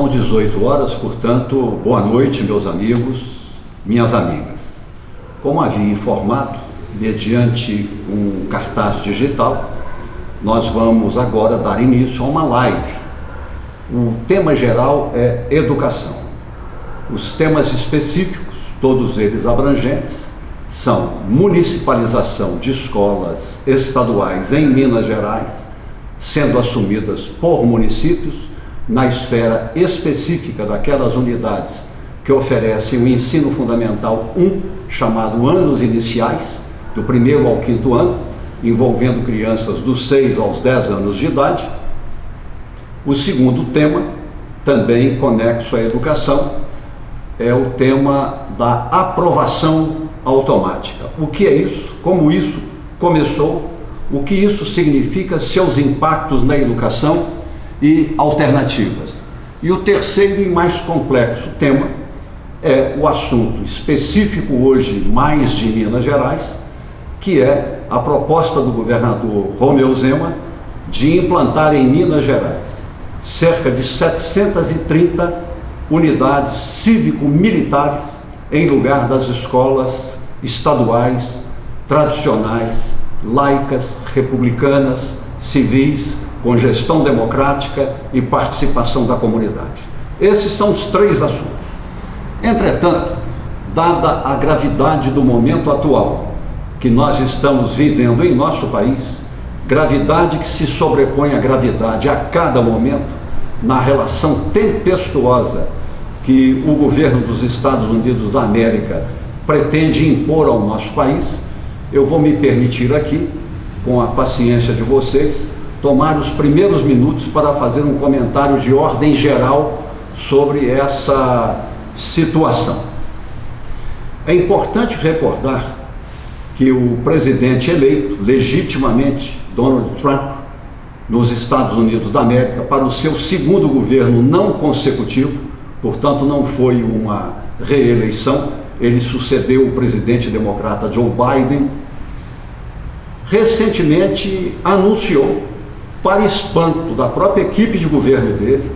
São 18 horas, portanto, boa noite, meus amigos, minhas amigas. Como havia informado, mediante um cartaz digital, nós vamos agora dar início a uma live. O tema geral é educação. Os temas específicos, todos eles abrangentes, são municipalização de escolas estaduais em Minas Gerais, sendo assumidas por municípios, na esfera específica daquelas unidades que oferecem o ensino fundamental 1, chamado anos iniciais, do 1º ao 5º ano, envolvendo crianças dos 6 aos 10 anos de idade. O segundo tema, também conexo à educação, é o tema da aprovação automática. O que é isso? Como isso começou? O que isso significa? Seus impactos na educação e alternativas. E o terceiro e mais complexo tema é o assunto específico hoje mais de Minas Gerais, que é a proposta do governador Romeu Zema de implantar em Minas Gerais cerca de 730 unidades cívico-militares em lugar das escolas estaduais, tradicionais, laicas, republicanas, civis, com gestão democrática e participação da comunidade. Esses são os três assuntos. Entretanto, dada a gravidade do momento atual que nós estamos vivendo em nosso país, gravidade que se sobrepõe à gravidade a cada momento, na relação tempestuosa que o governo dos Estados Unidos da América pretende impor ao nosso país, eu vou me permitir aqui, com a paciência de vocês, tomar os primeiros minutos para fazer um comentário de ordem geral sobre essa situação. É importante recordar que o presidente eleito, legitimamente, Donald Trump, nos Estados Unidos da América, para o seu segundo governo não consecutivo, portanto não foi uma reeleição, ele sucedeu o presidente democrata Joe Biden, recentemente anunciou, para espanto da própria equipe de governo dele,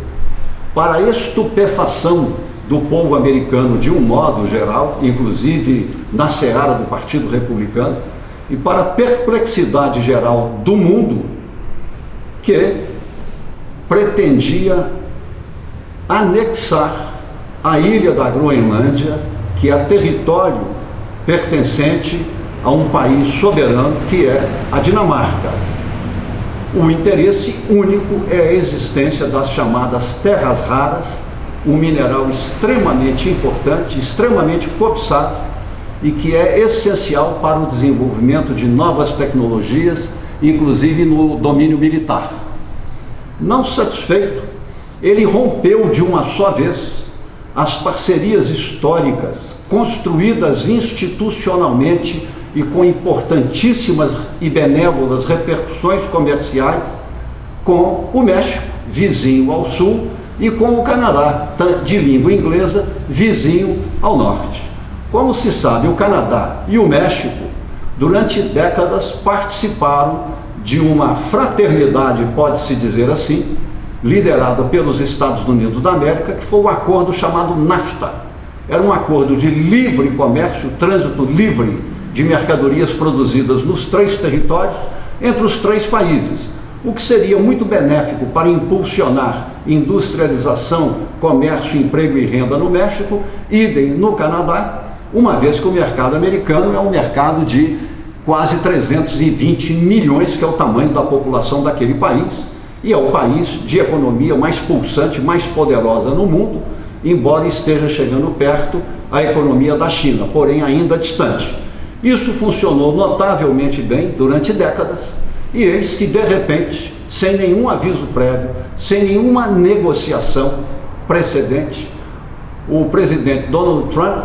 para estupefação do povo americano de um modo geral, inclusive na seara do Partido Republicano, e para a perplexidade geral do mundo, que pretendia anexar a ilha da Groenlândia, que é território pertencente a um país soberano, que é a Dinamarca. O interesse único é a existência das chamadas terras raras, um mineral extremamente importante, extremamente cobiçado e que é essencial para o desenvolvimento de novas tecnologias, inclusive no domínio militar. Não satisfeito, ele rompeu de uma só vez as parcerias históricas construídas institucionalmente e com importantíssimas e benévolas repercussões comerciais com o México, vizinho ao sul, e com o Canadá, de língua inglesa, vizinho ao norte. Como se sabe, o Canadá e o México, durante décadas, participaram de uma fraternidade, pode-se dizer assim, liderada pelos Estados Unidos da América, que foi o acordo chamado NAFTA. Era um acordo de livre comércio, trânsito livre de mercadorias produzidas nos três territórios, entre os três países, o que seria muito benéfico para impulsionar industrialização, comércio, emprego e renda no México, idem no Canadá, uma vez que o mercado americano é um mercado de quase 320 milhões, que é o tamanho da população daquele país, e é o país de economia mais pulsante, mais poderosa no mundo, embora esteja chegando perto a economia da China, porém ainda distante. Isso funcionou notavelmente bem durante décadas, e eis que, de repente, sem nenhum aviso prévio, sem nenhuma negociação precedente, o presidente Donald Trump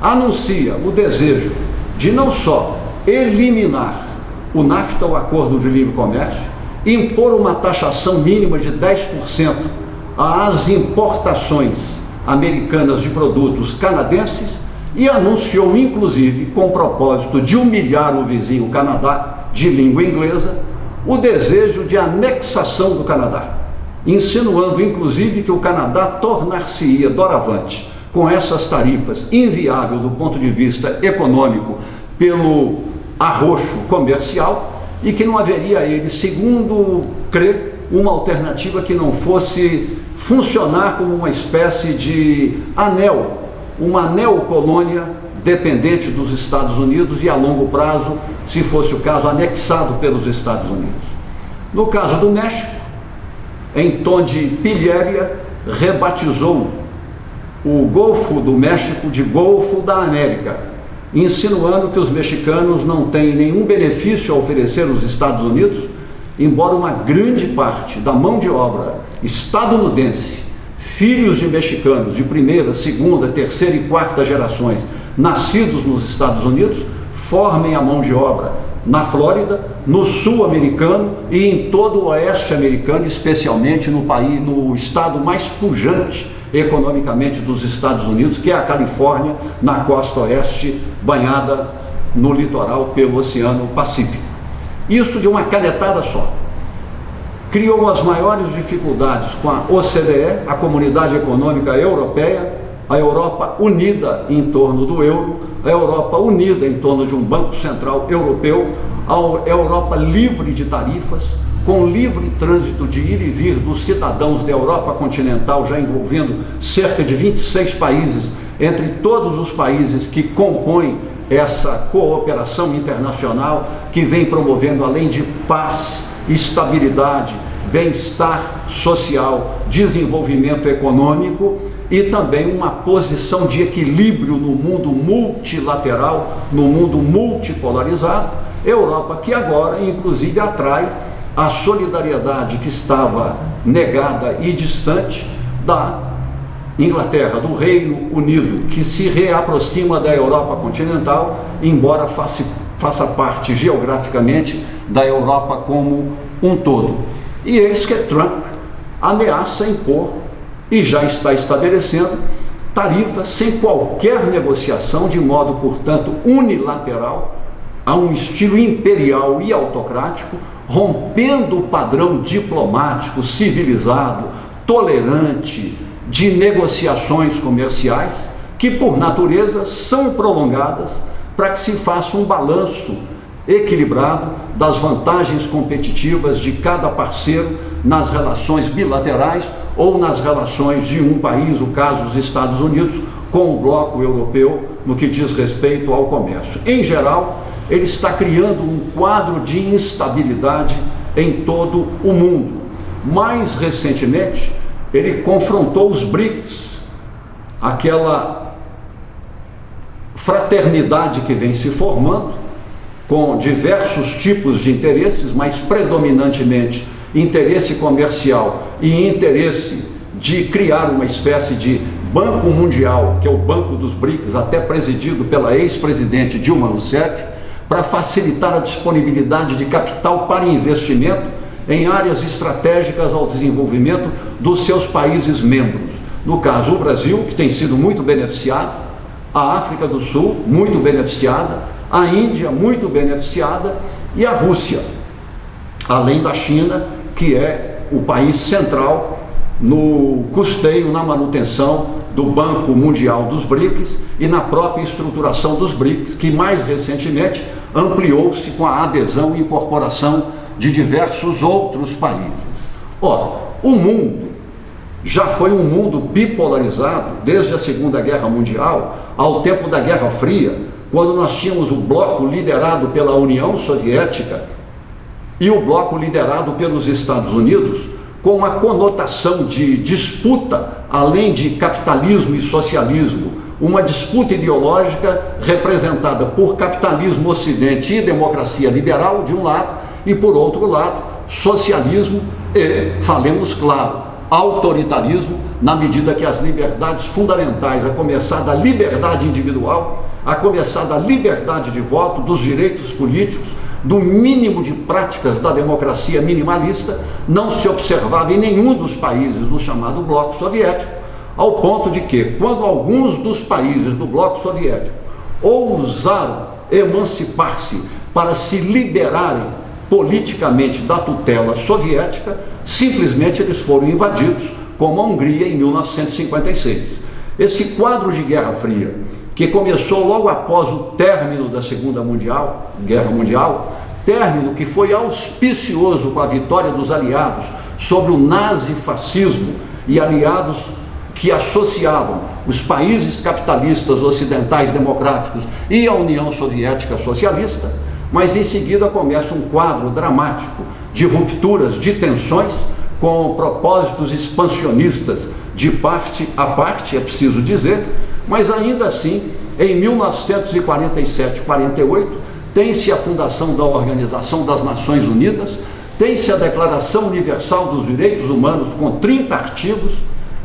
anuncia o desejo de não só eliminar o NAFTA, o Acordo de Livre Comércio, impor uma taxação mínima de 10% às importações americanas de produtos canadenses, e anunciou, inclusive, com o propósito de humilhar o vizinho Canadá, de língua inglesa, o desejo de anexação do Canadá. insinuando inclusive que o Canadá tornar-se-ia doravante com essas tarifas inviável do ponto de vista econômico pelo arroxo comercial e que não haveria ele, segundo crê, uma alternativa que não fosse funcionar como uma espécie de anel, uma neocolônia dependente dos Estados Unidos e a longo prazo, se fosse o caso, anexado pelos Estados Unidos. No caso do México, em tom de pilhéria, rebatizou o Golfo do México de Golfo da América, insinuando que os mexicanos não têm nenhum benefício a oferecer aos Estados Unidos, embora uma grande parte da mão de obra estadunidense, filhos de mexicanos de primeira, segunda, terceira e quarta gerações, nascidos nos Estados Unidos, formem a mão de obra na Flórida, no sul americano e em todo o oeste americano, especialmente no estado mais pujante economicamente dos Estados Unidos, que é a Califórnia, na costa oeste, banhada no litoral pelo Oceano Pacífico. Isso de uma canetada só. Criou as maiores dificuldades com a OCDE, a Comunidade Econômica Europeia, a Europa unida em torno do euro, a Europa unida em torno de um Banco Central Europeu, a Europa livre de tarifas, com livre trânsito de ir e vir dos cidadãos da Europa continental, já envolvendo cerca de 26 países, entre todos os países que compõem essa cooperação internacional, que vem promovendo, além de paz, estabilidade, bem-estar social, desenvolvimento econômico e também uma posição de equilíbrio no mundo multilateral, no mundo multipolarizado. Europa que agora, inclusive, atrai a solidariedade que estava negada e distante da Inglaterra, do Reino Unido, que se reaproxima da Europa continental, embora faça parte geograficamente da Europa como um todo. E eis que Trump ameaça impor, e já está estabelecendo, tarifas sem qualquer negociação, de modo, portanto, unilateral, a um estilo imperial e autocrático, rompendo o padrão diplomático, civilizado, tolerante de negociações comerciais, que por natureza são prolongadas para que se faça um balanço equilibrado das vantagens competitivas de cada parceiro nas relações bilaterais ou nas relações de um país, o caso dos Estados Unidos, com o bloco europeu no que diz respeito ao comércio. Em geral, ele está criando um quadro de instabilidade em todo o mundo. Mais recentemente, ele confrontou os BRICS, aquela fraternidade que vem se formando, com diversos tipos de interesses, mas predominantemente interesse comercial e interesse de criar uma espécie de Banco Mundial, que é o Banco dos BRICS, até presidido pela ex-presidente Dilma Rousseff, para facilitar a disponibilidade de capital para investimento em áreas estratégicas ao desenvolvimento dos seus países membros. No caso, o Brasil, que tem sido muito beneficiado, a África do Sul, muito beneficiada, a Índia, muito beneficiada, e a Rússia, além da China, que é o país central no custeio, na manutenção do Banco Mundial dos BRICS e na própria estruturação dos BRICS, que mais recentemente ampliou-se com a adesão e incorporação de diversos outros países. Ora, o mundo já foi um mundo bipolarizado desde a Segunda Guerra Mundial ao tempo da Guerra Fria, quando nós tínhamos o bloco liderado pela União Soviética e o bloco liderado pelos Estados Unidos, com uma conotação de disputa, além de capitalismo e socialismo, uma disputa ideológica representada por capitalismo ocidente e democracia liberal, de um lado, e por outro lado, socialismo e, falemos claro, autoritarismo, na medida que as liberdades fundamentais, a começar da liberdade individual, a começar da liberdade de voto, dos direitos políticos, do mínimo de práticas da democracia minimalista, não se observava em nenhum dos países do chamado bloco soviético, ao ponto de que, quando alguns dos países do bloco soviético ousaram emancipar-se para se liberarem politicamente da tutela soviética, Simplesmente eles foram invadidos, como a Hungria em 1956. Esse quadro de Guerra Fria, que começou logo após o término da Segunda Guerra Mundial, término que foi auspicioso com a vitória dos aliados sobre o nazifascismo e aliados que associavam os países capitalistas ocidentais democráticos e a União Soviética Socialista, mas em seguida começa um quadro dramático de rupturas, de tensões, com propósitos expansionistas de parte a parte, é preciso dizer, mas ainda assim, em 1947-48, tem-se a fundação da Organização das Nações Unidas, tem-se a Declaração Universal dos Direitos Humanos, com 30 artigos,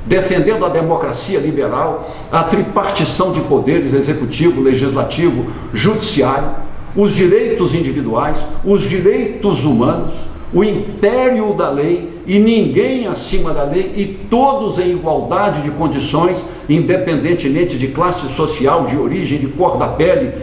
defendendo a democracia liberal, a tripartição de poderes, executivo, legislativo, judiciário, os direitos individuais, os direitos humanos, o império da lei e ninguém acima da lei e todos em igualdade de condições, independentemente de classe social, de origem, de cor da pele,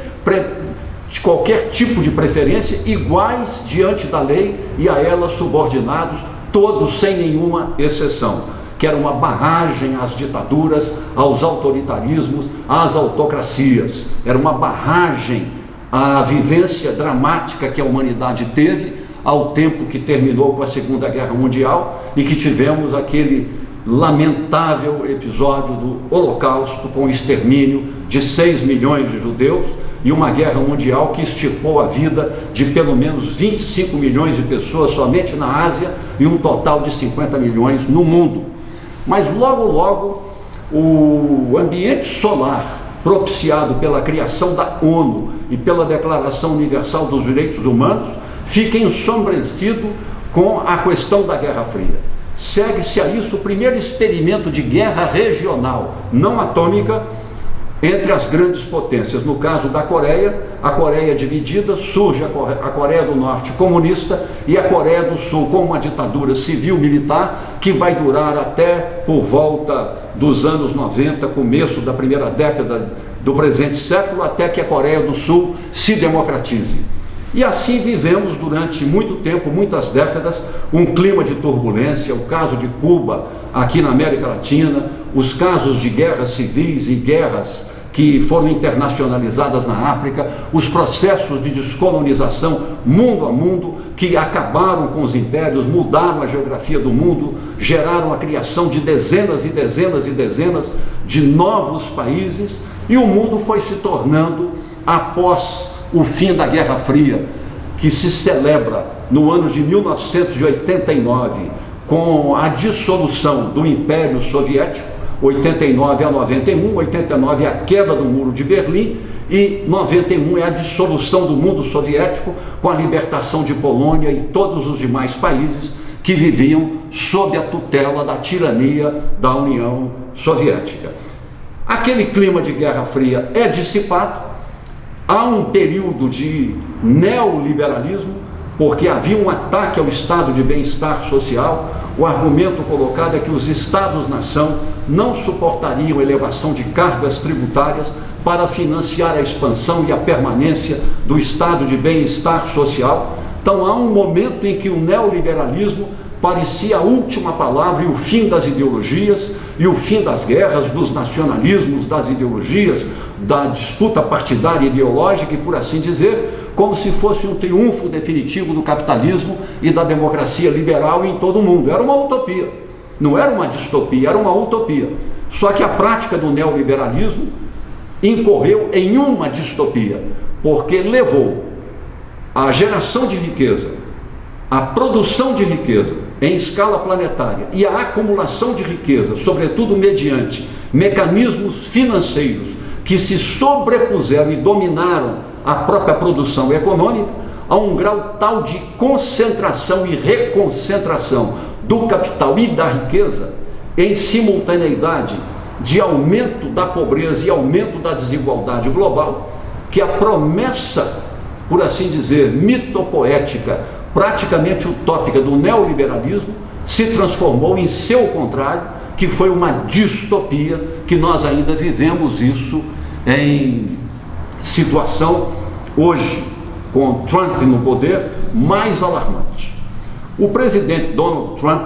de qualquer tipo de preferência, iguais diante da lei e a ela subordinados, todos sem nenhuma exceção. Que era uma barragem às ditaduras, aos autoritarismos, às autocracias. Era uma barragem à vivência dramática que a humanidade teve ao tempo que terminou com a Segunda Guerra Mundial e que tivemos aquele lamentável episódio do Holocausto, com o extermínio de 6 milhões de judeus e uma guerra mundial que extirpou a vida de pelo menos 25 milhões de pessoas somente na Ásia e um total de 50 milhões no mundo. Mas logo, logo, o ambiente solar propiciado pela criação da ONU e pela Declaração Universal dos Direitos Humanos fica ensombrecido com a questão da Guerra Fria. Segue-se a isso o primeiro experimento de guerra regional, não atômica, entre as grandes potências. No caso da Coreia, a Coreia dividida, surge a Coreia do Norte comunista e a Coreia do Sul com uma ditadura civil-militar que vai durar até por volta dos anos 90, começo da primeira década do presente século, até que a Coreia do Sul se democratize. E assim vivemos durante muito tempo, muitas décadas, um clima de turbulência, o caso de Cuba aqui na América Latina, os casos de guerras civis e guerras que foram internacionalizadas na África, os processos de descolonização mundo a mundo, que acabaram com os impérios, mudaram a geografia do mundo, geraram a criação de dezenas e dezenas e dezenas de novos países, e o mundo foi se tornando, após o fim da Guerra Fria, que se celebra no ano de 1989, com a dissolução do Império Soviético, 89 a 91, 89 é a queda do Muro de Berlim e 91 é a dissolução do mundo soviético com a libertação de Polônia e todos os demais países que viviam sob a tutela da tirania da União Soviética. Aquele clima de Guerra Fria é dissipado, há um período de neoliberalismo, porque havia um ataque ao estado de bem-estar social. O argumento colocado é que os estados-nação não suportariam elevação de cargas tributárias para financiar a expansão e a permanência do estado de bem-estar social. Então há um momento em que o neoliberalismo parecia a última palavra e o fim das ideologias e o fim das guerras, dos nacionalismos, das ideologias, da disputa partidária e ideológica, e por assim dizer, como se fosse um triunfo definitivo do capitalismo e da democracia liberal em todo o mundo. Era uma utopia, não era uma distopia, era uma utopia. Só que a prática do neoliberalismo incorreu em uma distopia, porque levou a geração de riqueza, a produção de riqueza em escala planetária e a acumulação de riqueza, sobretudo mediante mecanismos financeiros que se sobrepuseram e dominaram a própria produção econômica, a um grau tal de concentração e reconcentração do capital e da riqueza, em simultaneidade de aumento da pobreza e aumento da desigualdade global, que a promessa, por assim dizer, mitopoética, praticamente utópica do neoliberalismo, se transformou em seu contrário, que foi uma distopia, que nós ainda vivemos isso em situação hoje, com Trump no poder, mais alarmante. O presidente Donald Trump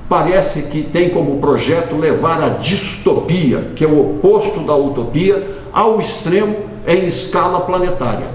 parece que tem como projeto levar a distopia, que é o oposto da utopia, ao extremo em escala planetária.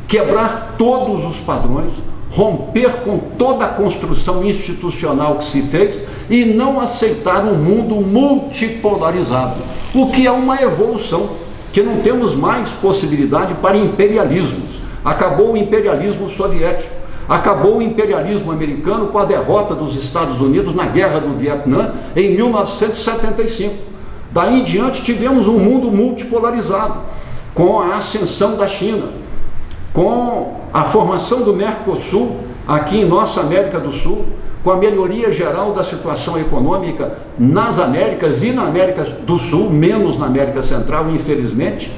Quebrar todos os padrões, romper com toda a construção institucional que se fez e não aceitar um mundo multipolarizado, o que é uma evolução, que não temos mais possibilidade para imperialismos. Acabou o imperialismo soviético, acabou o imperialismo americano com a derrota dos Estados Unidos na Guerra do Vietnã em 1975. Daí em diante tivemos um mundo multipolarizado, com a ascensão da China, com a formação do Mercosul aqui em nossa América do Sul, com a melhoria geral da situação econômica nas Américas e na América do Sul, menos na América Central, infelizmente,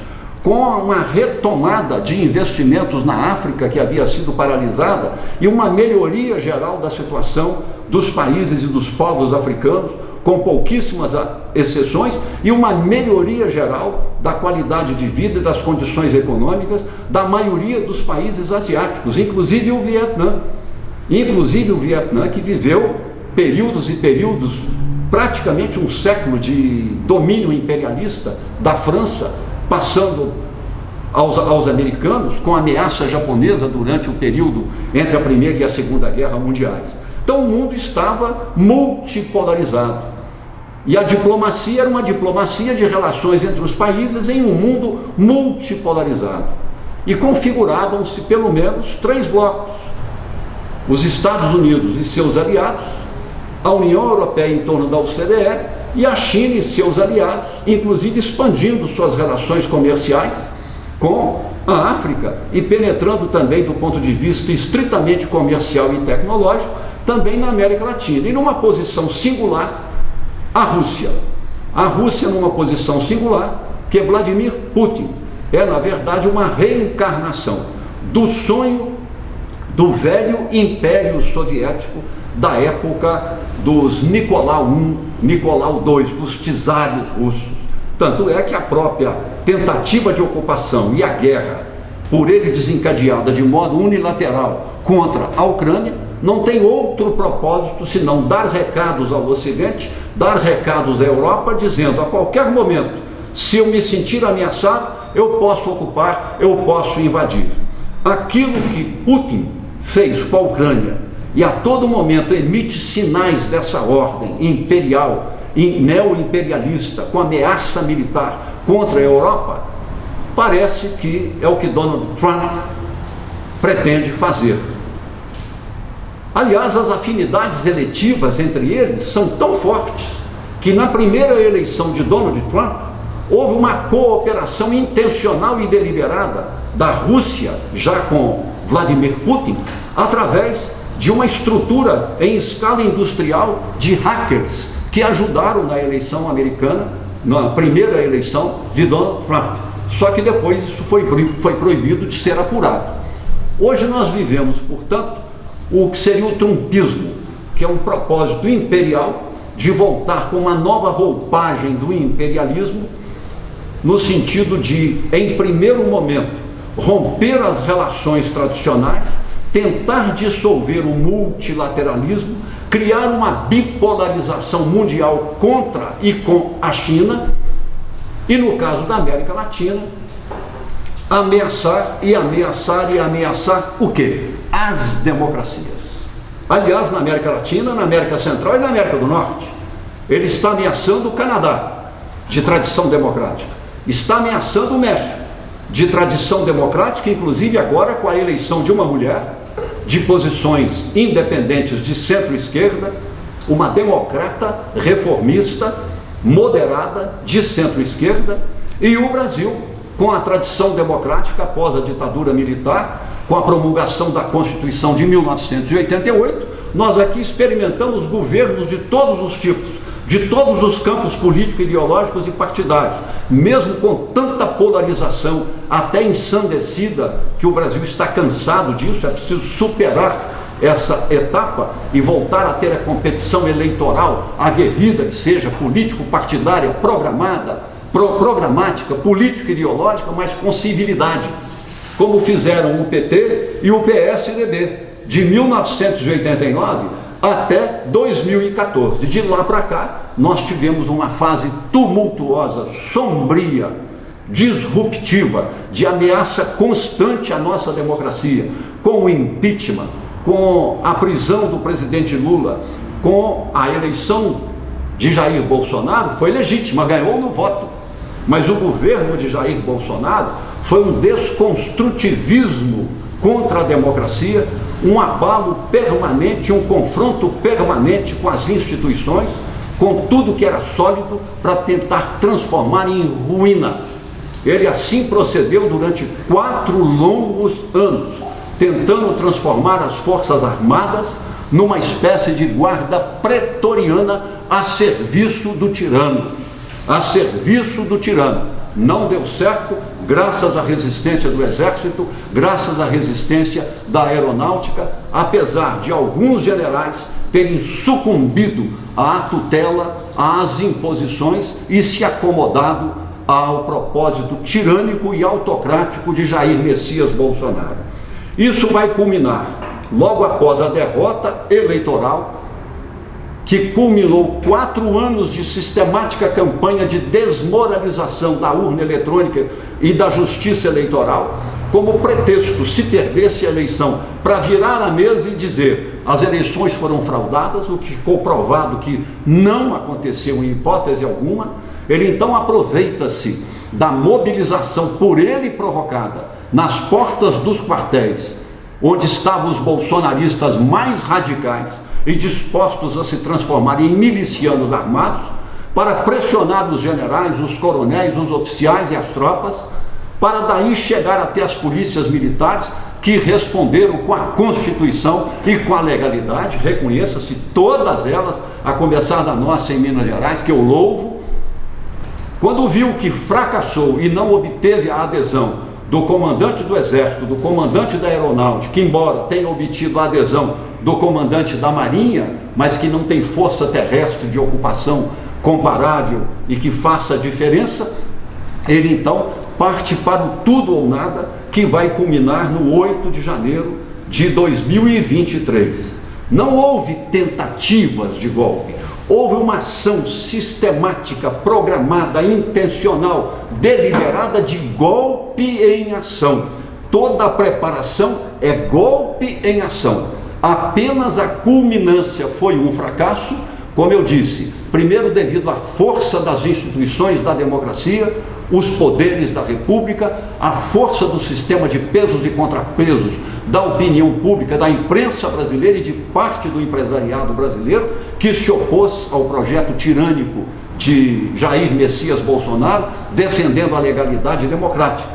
com uma retomada de investimentos na África que havia sido paralisada e uma melhoria geral da situação dos países e dos povos africanos, com pouquíssimas exceções, e uma melhoria geral da qualidade de vida e das condições econômicas da maioria dos países asiáticos, inclusive o Vietnã. Inclusive o Vietnã, que viveu períodos e períodos, praticamente um século de domínio imperialista da França, passando aos americanos, com a ameaça japonesa durante o período entre a Primeira e a Segunda Guerra Mundiais. Então o mundo estava multipolarizado. E a diplomacia era uma diplomacia de relações entre os países em um mundo multipolarizado. E configuravam-se pelo menos 3 blocos: os Estados Unidos e seus aliados, a União Europeia em torno da OCDE e a China e seus aliados, inclusive expandindo suas relações comerciais com a África e penetrando também do ponto de vista estritamente comercial e tecnológico também na América Latina. E numa posição singular, a Rússia. A Rússia numa posição singular, que Vladimir Putin é, na verdade, uma reencarnação do sonho do velho Império Soviético da época dos Nicolau I, Nicolau II, dos czares russos. Tanto é que a própria tentativa de ocupação e a guerra, por ele desencadeada de modo unilateral contra a Ucrânia, não tem outro propósito senão dar recados ao Ocidente, dar recados à Europa, dizendo: a qualquer momento, se eu me sentir ameaçado, eu posso ocupar, eu posso invadir. Aquilo que Putin fez com a Ucrânia e a todo momento emite sinais dessa ordem imperial, neo-imperialista, com ameaça militar contra a Europa, parece que é o que Donald Trump pretende fazer. Aliás, as afinidades eletivas entre eles são tão fortes que na primeira eleição de Donald Trump houve uma cooperação intencional e deliberada da Rússia, já com Vladimir Putin, através de uma estrutura em escala industrial de hackers que ajudaram na eleição americana, na primeira eleição de Donald Trump. Só que depois isso foi proibido de ser apurado. Hoje nós vivemos, portanto, o que seria o trumpismo, que é um propósito imperial de voltar com uma nova roupagem do imperialismo, no sentido de, em primeiro momento, romper as relações tradicionais, tentar dissolver o multilateralismo, criar uma bipolarização mundial contra e com a China, e no caso da América Latina, ameaçar e ameaçar e ameaçar o quê? As democracias. Aliás, na América Latina, na América Central e na América do Norte, ele está ameaçando o Canadá, de tradição democrática, está ameaçando o México, de tradição democrática, inclusive agora com a eleição de uma mulher de posições independentes de centro-esquerda, uma democrata reformista, moderada, de centro-esquerda, e o Brasil, com a tradição democrática após a ditadura militar, com a promulgação da Constituição de 1988, nós aqui experimentamos governos de todos os tipos, de todos os campos político-ideológicos e partidários, mesmo com tanta polarização até ensandecida, que o Brasil está cansado disso. É preciso superar essa etapa e voltar a ter a competição eleitoral aguerrida, que seja político-partidária, programática, político-ideológica, mas com civilidade, como fizeram o PT e o PSDB. De 1989 até 2014. De lá para cá, nós tivemos uma fase tumultuosa, sombria, disruptiva, de ameaça constante à nossa democracia, com o impeachment, com a prisão do presidente Lula, com a eleição de Jair Bolsonaro. Foi legítima, ganhou no voto, mas o governo de Jair Bolsonaro foi um desconstrutivismo contra a democracia, um abalo permanente, um confronto permanente com as instituições, com tudo que era sólido, para tentar transformar em ruína. Ele assim procedeu durante 4 longos anos, tentando transformar as Forças Armadas numa espécie de guarda pretoriana a serviço do tirano. A serviço do tirano. Não deu certo, graças à resistência do Exército, graças à resistência da Aeronáutica, apesar de alguns generais terem sucumbido à tutela, às imposições e se acomodado ao propósito tirânico e autocrático de Jair Messias Bolsonaro. Isso vai culminar logo após a derrota eleitoral, que culminou 4 anos de sistemática campanha de desmoralização da urna eletrônica e da justiça eleitoral, como pretexto, se perdesse a eleição, para virar a mesa e dizer: as eleições foram fraudadas, o que ficou provado que não aconteceu em hipótese alguma. Ele então aproveita-se da mobilização por ele provocada nas portas dos quartéis, onde estavam os bolsonaristas mais radicais e dispostos a se transformar em milicianos armados, para pressionar os generais, os coronéis, os oficiais e as tropas, para daí chegar até as polícias militares, que responderam com a Constituição e com a legalidade, reconheça-se todas elas, a começar da nossa em Minas Gerais, que eu louvo. Quando viu que fracassou e não obteve a adesão do comandante do Exército, do comandante da Aeronáutica, que embora tenha obtido a adesão do comandante da Marinha, mas que não tem força terrestre de ocupação comparável e que faça a diferença, ele então parte para o tudo ou nada, que vai culminar no 8 de janeiro de 2023. Não houve tentativas de golpe, houve uma ação sistemática, programada, intencional, deliberada de golpe em ação. Toda a preparação é golpe em ação. Apenas a culminância foi um fracasso, como eu disse, primeiro devido à força das instituições da democracia, os poderes da República, a força do sistema de pesos e contrapesos da opinião pública, da imprensa brasileira e de parte do empresariado brasileiro, que se opôs ao projeto tirânico de Jair Messias Bolsonaro, defendendo a legalidade democrática.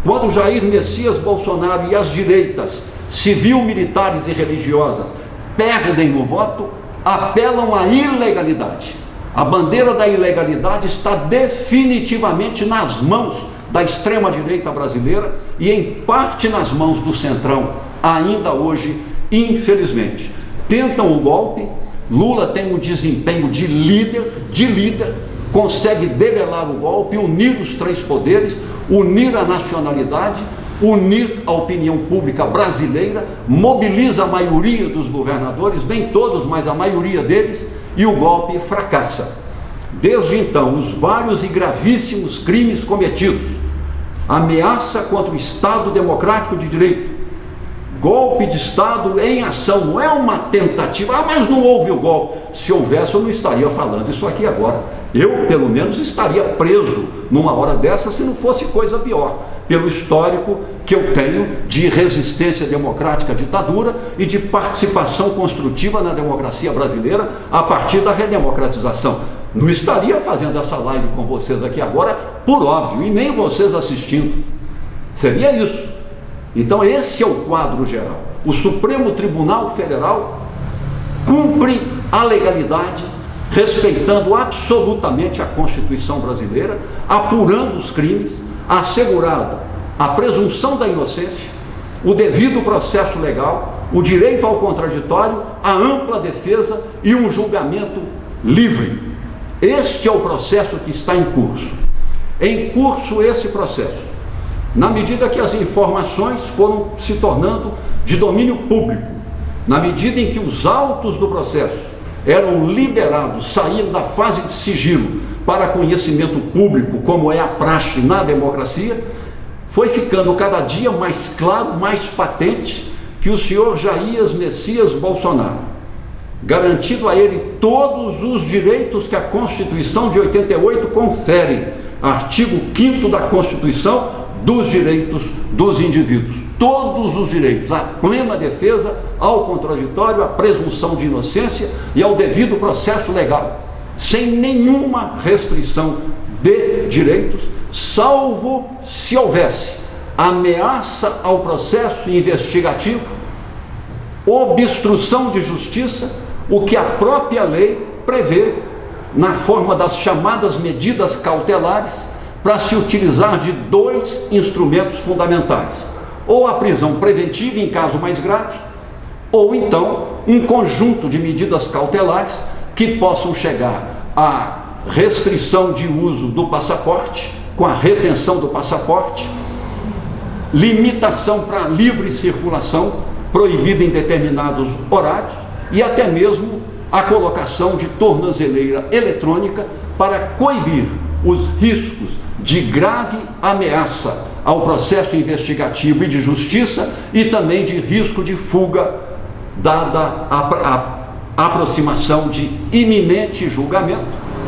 Quando Jair Messias Bolsonaro e as direitas civil, militares e religiosas perdem no voto, apelam à ilegalidade. A bandeira da ilegalidade está definitivamente nas mãos da extrema-direita brasileira e em parte nas mãos do Centrão, ainda hoje, infelizmente. Tentam o golpe, Lula tem um desempenho de líder, consegue debelar o golpe, unir os 3 poderes, unir a nacionalidade, unir a opinião pública brasileira, mobiliza a maioria dos governadores, nem todos, mas a maioria deles, e o golpe fracassa. Desde então, os vários e gravíssimos crimes cometidos, ameaça contra o Estado Democrático de Direito, golpe de Estado em ação, não é uma tentativa, mas não houve o golpe. Se houvesse, eu não estaria falando isso aqui agora. Eu, pelo menos, estaria preso numa hora dessa, se não fosse coisa pior, pelo histórico que eu tenho de resistência democrática à ditadura e de participação construtiva na democracia brasileira a partir da redemocratização. Não estaria fazendo essa live com vocês aqui agora, por óbvio, e nem vocês assistindo. Seria isso. Então esse é o quadro geral. O Supremo Tribunal Federal cumpre a legalidade, respeitando absolutamente a Constituição brasileira, apurando os crimes, assegurada a presunção da inocência, o devido processo legal, o direito ao contraditório, a ampla defesa e um julgamento livre. Este é o processo que está em curso. Em curso esse processo, na medida que as informações foram se tornando de domínio público, na medida em que os autos do processo eram liberados, saíam da fase de sigilo para conhecimento público, como é a praxe na democracia, foi ficando cada dia mais claro, mais patente, que o senhor Jair Messias Bolsonaro, garantido a ele todos os direitos que a Constituição de 88 confere, artigo 5º da Constituição, dos direitos dos indivíduos, todos os direitos, à plena defesa, ao contraditório, à presunção de inocência e ao devido processo legal, sem nenhuma restrição de direitos, salvo se houvesse ameaça ao processo investigativo, obstrução de justiça, o que a própria lei prevê na forma das chamadas medidas cautelares, para se utilizar de 2 instrumentos fundamentais: ou a prisão preventiva em caso mais grave, ou então um conjunto de medidas cautelares que possam chegar à restrição de uso do passaporte, com a retenção do passaporte, limitação para livre circulação, proibida em determinados horários, e até mesmo a colocação de tornozeleira eletrônica para coibir os riscos de grave ameaça ao processo investigativo e de justiça, e também de risco de fuga, dada a aproximação de iminente julgamento.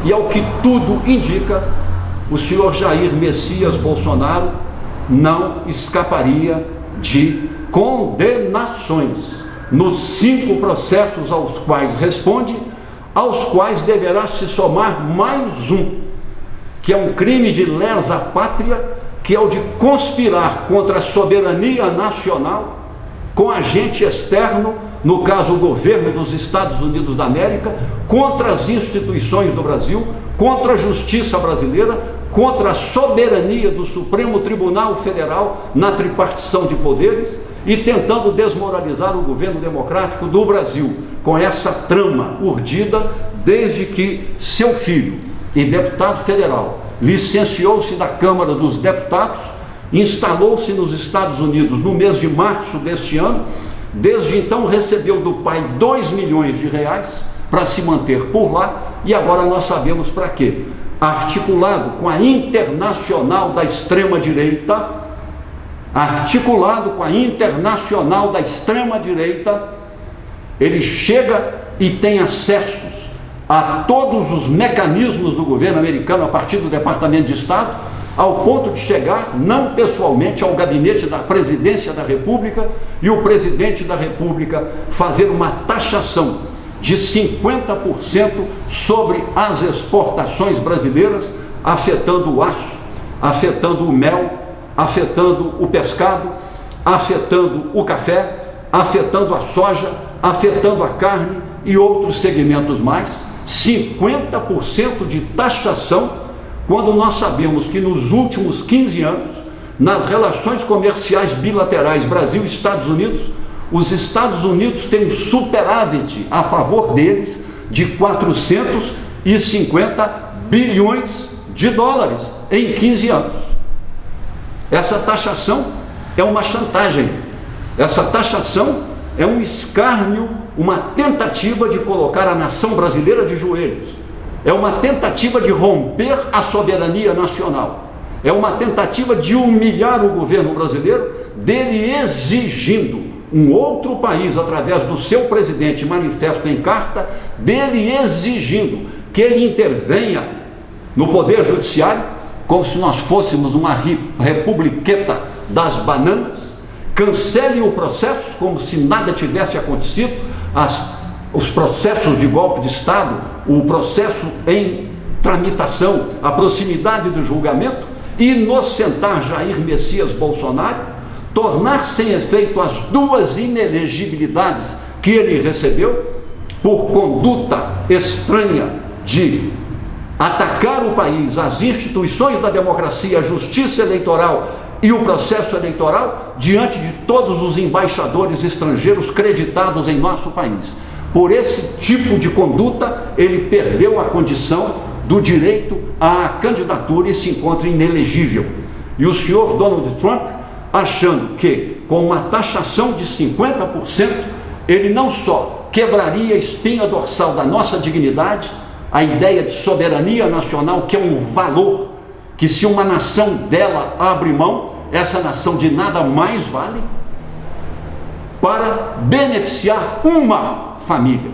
E ao que tudo indica, o senhor Jair Messias Bolsonaro não escaparia de condenações nos 5 processos aos quais responde, aos quais deverá se somar mais um, que é um crime de lesa pátria, que é o de conspirar contra a soberania nacional com agente externo, no caso o governo dos Estados Unidos da América, contra as instituições do Brasil, contra a justiça brasileira, contra a soberania do Supremo Tribunal Federal na tripartição de poderes, e tentando desmoralizar o governo democrático do Brasil, com essa trama urdida desde que seu filho, e deputado federal, licenciou-se da Câmara dos Deputados, instalou-se nos Estados Unidos no mês de março deste ano. Desde então recebeu do pai 2 milhões de reais para se manter por lá, e agora nós sabemos para quê. Articulado com a Internacional da Extrema-Direita, ele chega e tem acessos a todos os mecanismos do governo americano a partir do Departamento de Estado, ao ponto de chegar, não pessoalmente, ao gabinete da Presidência da República, e o Presidente da República fazer uma taxação de 50% sobre as exportações brasileiras, afetando o aço, afetando o mel, afetando o pescado, afetando o café, afetando a soja, afetando a carne e outros segmentos mais. 50% de taxação, quando nós sabemos que nos últimos 15 anos, nas relações comerciais bilaterais Brasil e Estados Unidos, os Estados Unidos têm um superávit a favor deles de 450 bilhões de dólares em 15 anos. Essa taxação é uma chantagem, essa taxação é um escárnio, uma tentativa de colocar a nação brasileira de joelhos, é uma tentativa de romper a soberania nacional, é uma tentativa de humilhar o governo brasileiro, dele exigindo um outro país, através do seu presidente, manifesto em carta, dele exigindo que ele intervenha no poder judiciário, como se nós fôssemos uma republiqueta das bananas, cancele o processo como se nada tivesse acontecido, os processos de golpe de Estado, o processo em tramitação, a proximidade do julgamento, inocentar Jair Messias Bolsonaro, tornar sem efeito as 2 inelegibilidades que ele recebeu por conduta estranha de atacar o país, as instituições da democracia, a justiça eleitoral e o processo eleitoral, diante de todos os embaixadores estrangeiros creditados em nosso país. Por esse tipo de conduta, ele perdeu a condição do direito à candidatura e se encontra inelegível. E o senhor Donald Trump, achando que com uma taxação de 50% ele não só quebraria a espinha dorsal da nossa dignidade, a ideia de soberania nacional, que é um valor que, se uma nação dela abre mão, essa nação de nada mais vale, para beneficiar uma família.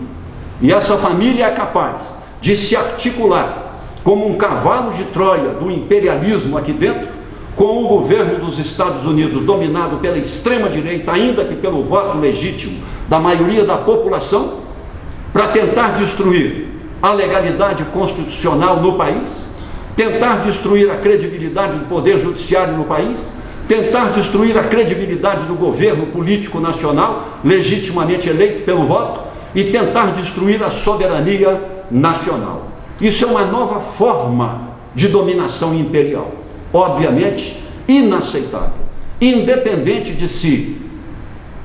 E essa família é capaz de se articular como um cavalo de Troia do imperialismo aqui dentro, com o governo dos Estados Unidos dominado pela extrema-direita, ainda que pelo voto legítimo da maioria da população, para tentar destruir a legalidade constitucional no país, tentar destruir a credibilidade do poder judiciário no país, tentar destruir a credibilidade do governo político nacional, legitimamente eleito pelo voto, e tentar destruir a soberania nacional. Isso é uma nova forma de dominação imperial, obviamente inaceitável, independente de se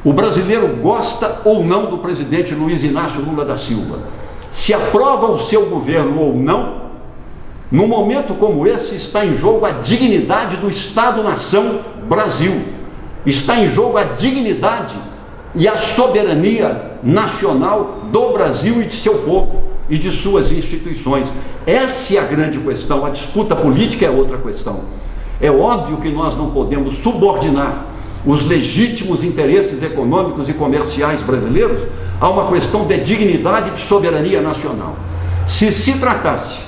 o brasileiro gosta ou não do presidente Luiz Inácio Lula da Silva, se aprova o seu governo ou não. Num momento como esse, está em jogo a dignidade do Estado-nação Brasil, está em jogo a dignidade e a soberania nacional do Brasil e de seu povo e de suas instituições. Essa é a grande questão. A disputa política é outra questão. É óbvio que nós não podemos subordinar os legítimos interesses econômicos e comerciais brasileiros a uma questão de dignidade e de soberania nacional. Se se tratasse,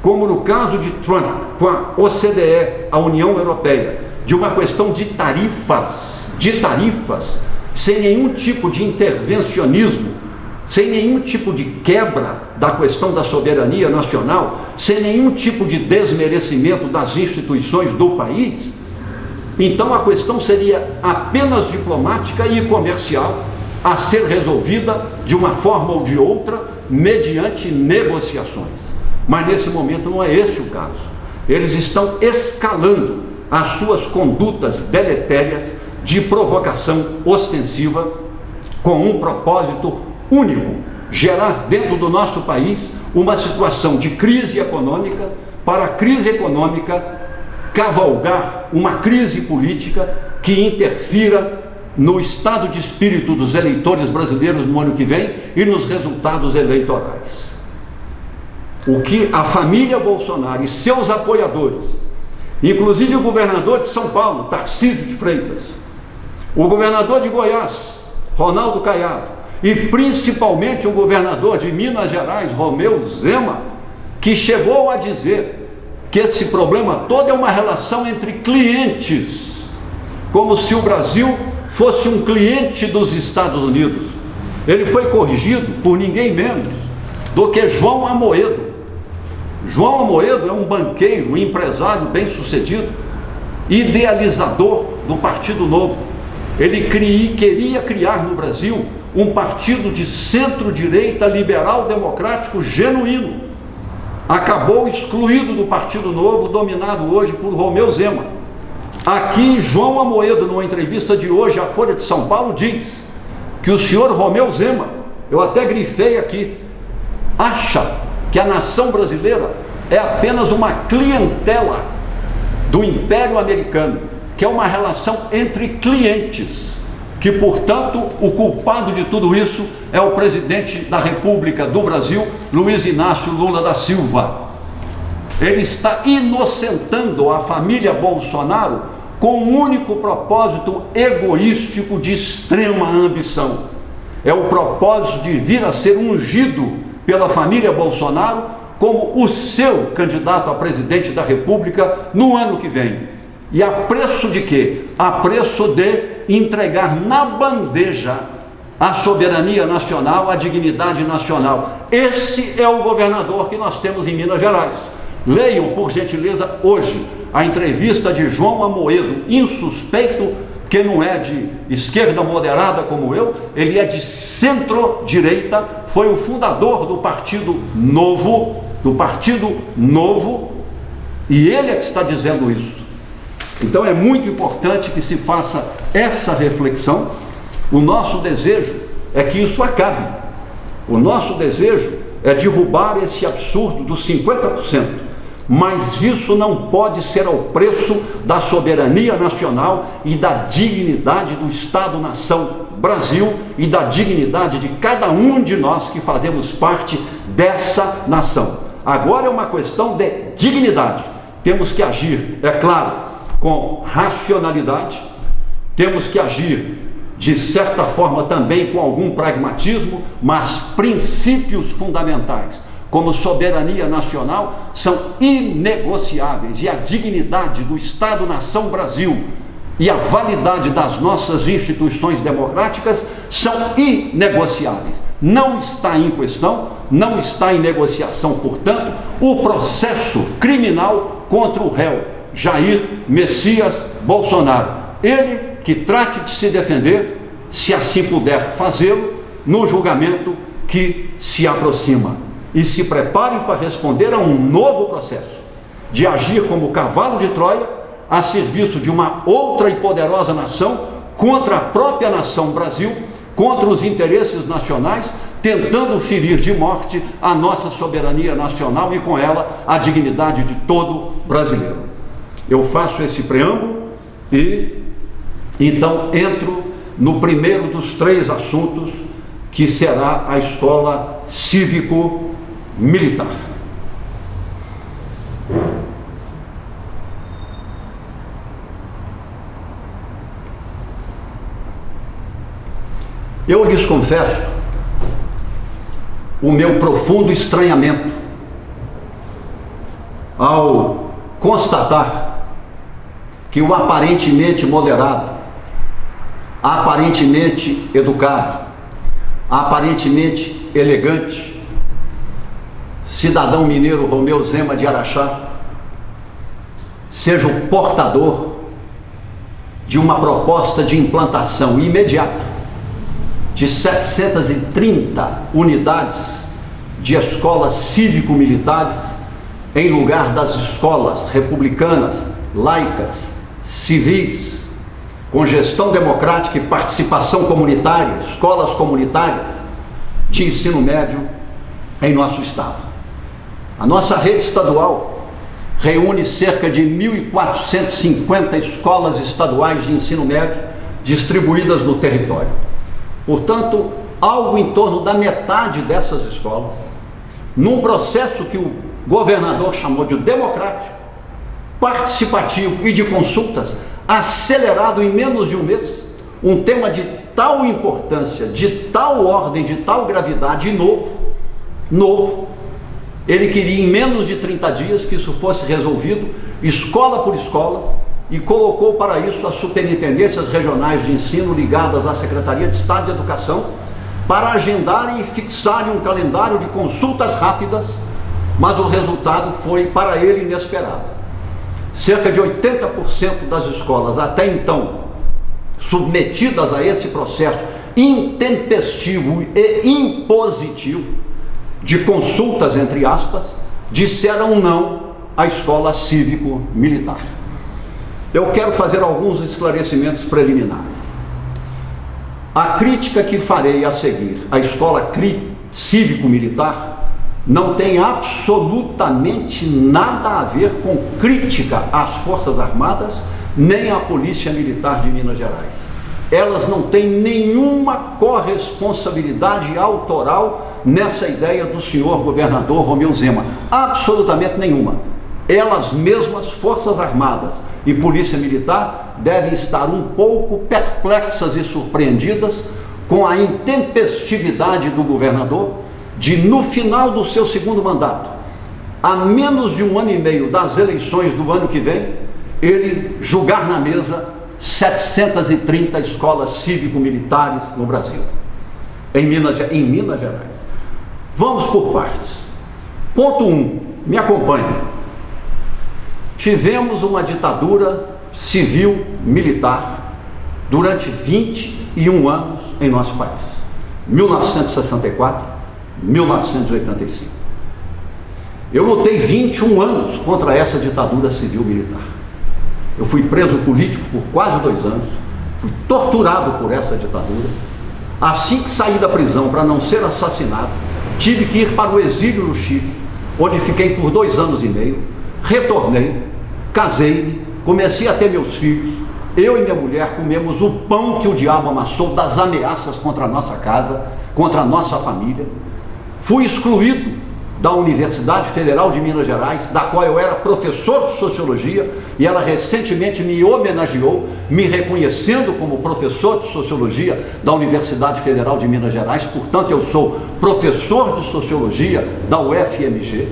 como no caso de Trump com a OCDE, a União Europeia, de uma questão de tarifas, sem nenhum tipo de intervencionismo, sem nenhum tipo de quebra da questão da soberania nacional, sem nenhum tipo de desmerecimento das instituições do país, então a questão seria apenas diplomática e comercial, a ser resolvida de uma forma ou de outra, mediante negociações. Mas nesse momento não é esse o caso. Eles estão escalando as suas condutas deletérias de provocação ostensiva com um propósito único: gerar dentro do nosso país uma situação de crise econômica, para a crise econômica cavalgar uma crise política que interfira no estado de espírito dos eleitores brasileiros no ano que vem e nos resultados eleitorais. O que a família Bolsonaro e seus apoiadores, inclusive o governador de São Paulo, Tarcísio de Freitas, o governador de Goiás, Ronaldo Caiado, e principalmente o governador de Minas Gerais, Romeu Zema, que chegou a dizer que esse problema todo é uma relação entre clientes, como se o Brasil fosse um cliente dos Estados Unidos. Ele foi corrigido por ninguém menos do que João Amoedo. João Amoedo é um banqueiro, um empresário bem-sucedido, idealizador do Partido Novo. Ele queria criar no Brasil um partido de centro-direita liberal democrático genuíno. Acabou excluído do Partido Novo, dominado hoje por Romeu Zema. Aqui, João Amoedo, numa entrevista de hoje à Folha de São Paulo, diz que o senhor Romeu Zema, eu até grifei aqui, acha que a nação brasileira é apenas uma clientela do Império Americano, que é uma relação entre clientes, que, portanto, o culpado de tudo isso é o presidente da República do Brasil, Luiz Inácio Lula da Silva. Ele está inocentando a família Bolsonaro com um único propósito egoístico de extrema ambição. É o propósito de vir a ser ungido pela família Bolsonaro como o seu candidato a presidente da República no ano que vem. E a preço de quê? A preço de entregar na bandeja a soberania nacional, a dignidade nacional. Esse é o governador que nós temos em Minas Gerais. Leiam, por gentileza, hoje a entrevista de João Amoedo, insuspeito, que não é de esquerda moderada como eu, ele é de centro-direita, foi o fundador do Partido Novo, e ele é que está dizendo isso. Então é muito importante que se faça essa reflexão. O nosso desejo é que isso acabe. O nosso desejo é derrubar esse absurdo dos 50%. mas isso não pode ser ao preço da soberania nacional e da dignidade do Estado-nação Brasil e da dignidade de cada um de nós que fazemos parte dessa nação. Agora é uma questão de dignidade. Temos que agir, é claro, com racionalidade, temos que agir de certa forma também com algum pragmatismo, mas princípios fundamentais, como soberania nacional, são inegociáveis, e a dignidade do Estado-nação Brasil e a validade das nossas instituições democráticas são inegociáveis. Não está em questão, não está em negociação, portanto, o processo criminal contra o réu Jair Messias Bolsonaro. Ele que trate de se defender, se assim puder fazê-lo, no julgamento que se aproxima. E se preparem para responder a um novo processo, de agir como cavalo de Troia, a serviço de uma outra e poderosa nação, contra a própria nação Brasil, contra os interesses nacionais, tentando ferir de morte a nossa soberania nacional e com ela a dignidade de todo brasileiro. Eu faço esse preâmbulo e então entro no primeiro dos 3 assuntos, que será a escola cívico-militar. Eu lhes confesso o meu profundo estranhamento ao constatar que o aparentemente moderado, aparentemente educado, aparentemente elegante cidadão mineiro Romeu Zema de Araxá seja o portador de uma proposta de implantação imediata de 730 unidades de escolas cívico-militares em lugar das escolas republicanas, laicas, civis, com gestão democrática e participação comunitária, escolas comunitárias de ensino médio em nosso estado. A nossa rede estadual reúne cerca de 1.450 escolas estaduais de ensino médio distribuídas no território. Portanto, algo em torno da metade dessas escolas, num processo que o governador chamou de democrático, participativo e de consultas, acelerado em menos de um mês, um tema de tal importância, de tal ordem, de tal gravidade e novo, ele queria em menos de 30 dias que isso fosse resolvido, escola por escola, e colocou para isso as superintendências regionais de ensino ligadas à Secretaria de Estado de Educação para agendarem e fixarem um calendário de consultas rápidas, mas o resultado foi para ele inesperado. Cerca de 80% das escolas até então submetidas a esse processo intempestivo e impositivo de consultas, entre aspas, disseram não à escola cívico-militar. Eu quero fazer alguns esclarecimentos preliminares. A crítica que farei a seguir à escola cívico-militar não tem absolutamente nada a ver com crítica às Forças Armadas nem à Polícia Militar de Minas Gerais. Elas não têm nenhuma corresponsabilidade autoral nessa ideia do senhor governador Romeu Zema, absolutamente nenhuma. Elas mesmas, Forças Armadas e Polícia Militar, devem estar um pouco perplexas e surpreendidas com a intempestividade do governador de, no final do seu segundo mandato, a menos de 1 ano e meio das eleições do ano que vem, ele julgar na mesa 730 escolas cívico-militares no Brasil, em Minas Gerais. Vamos por partes. Ponto 1, me acompanhe. Tivemos uma ditadura civil-militar durante 21 anos em nosso país, 1964, 1985. Eu lutei 21 anos contra essa ditadura civil-militar. Eu fui preso político por quase 2 anos, fui torturado por essa ditadura. Assim que saí da prisão para não ser assassinado, tive que ir para o exílio no Chile, onde fiquei por 2 anos e meio. retornei, casei-me, comecei a ter meus filhos. Eu e minha mulher comemos o pão que o diabo amassou das ameaças contra a nossa casa, contra a nossa família. Fui excluído da Universidade Federal de Minas Gerais, da qual eu era professor de Sociologia, e ela recentemente me homenageou, me reconhecendo como professor de Sociologia da Universidade Federal de Minas Gerais. Portanto, eu sou professor de Sociologia da UFMG,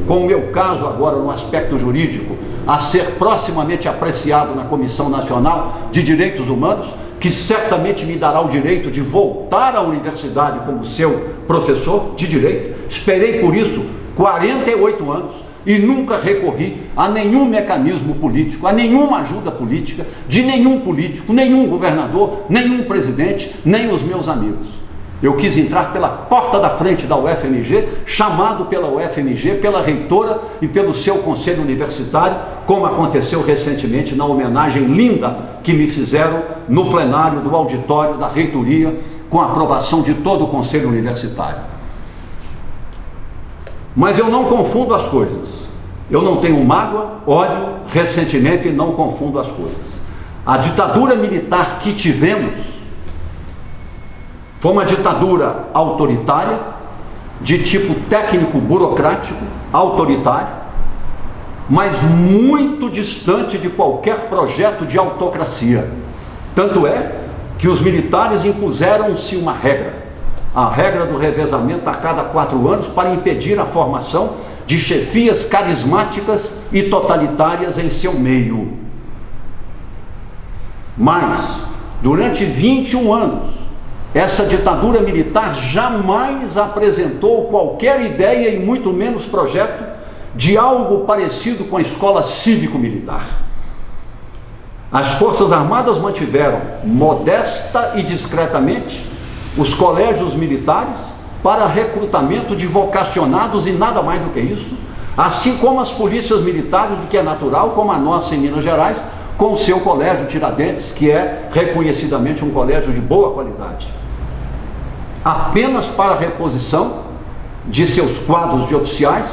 com o meu caso agora no aspecto jurídico a ser proximamente apreciado na Comissão Nacional de Direitos Humanos, que certamente me dará o direito de voltar à universidade como seu professor de direito. Esperei por isso 48 anos e nunca recorri a nenhum mecanismo político, a nenhuma ajuda política de nenhum político, nenhum governador, nenhum presidente, nem os meus amigos. Eu quis entrar pela porta da frente da UFMG, chamado pela UFMG, pela reitora e pelo seu conselho universitário, como aconteceu recentemente na homenagem linda que me fizeram no plenário do auditório da reitoria, com a aprovação de todo o conselho universitário. Mas eu não confundo as coisas. Eu não tenho mágoa, ódio, ressentimento e não confundo as coisas. A ditadura militar que tivemos foi uma ditadura autoritária, de tipo técnico, burocrático, autoritário, mas muito distante de qualquer projeto de autocracia. Tanto é que os militares impuseram-se uma regra, a regra do revezamento a cada 4 anos, para impedir a formação de chefias carismáticas e totalitárias em seu meio. Mas, durante 21 anos, essa ditadura militar jamais apresentou qualquer ideia e muito menos projeto de algo parecido com a escola cívico-militar. As Forças Armadas mantiveram, modesta e discretamente, os colégios militares para recrutamento de vocacionados e nada mais do que isso, assim como as polícias militares, do que é natural, como a nossa em Minas Gerais, com o seu colégio Tiradentes, que é reconhecidamente um colégio de boa qualidade. Apenas para a reposição de seus quadros de oficiais,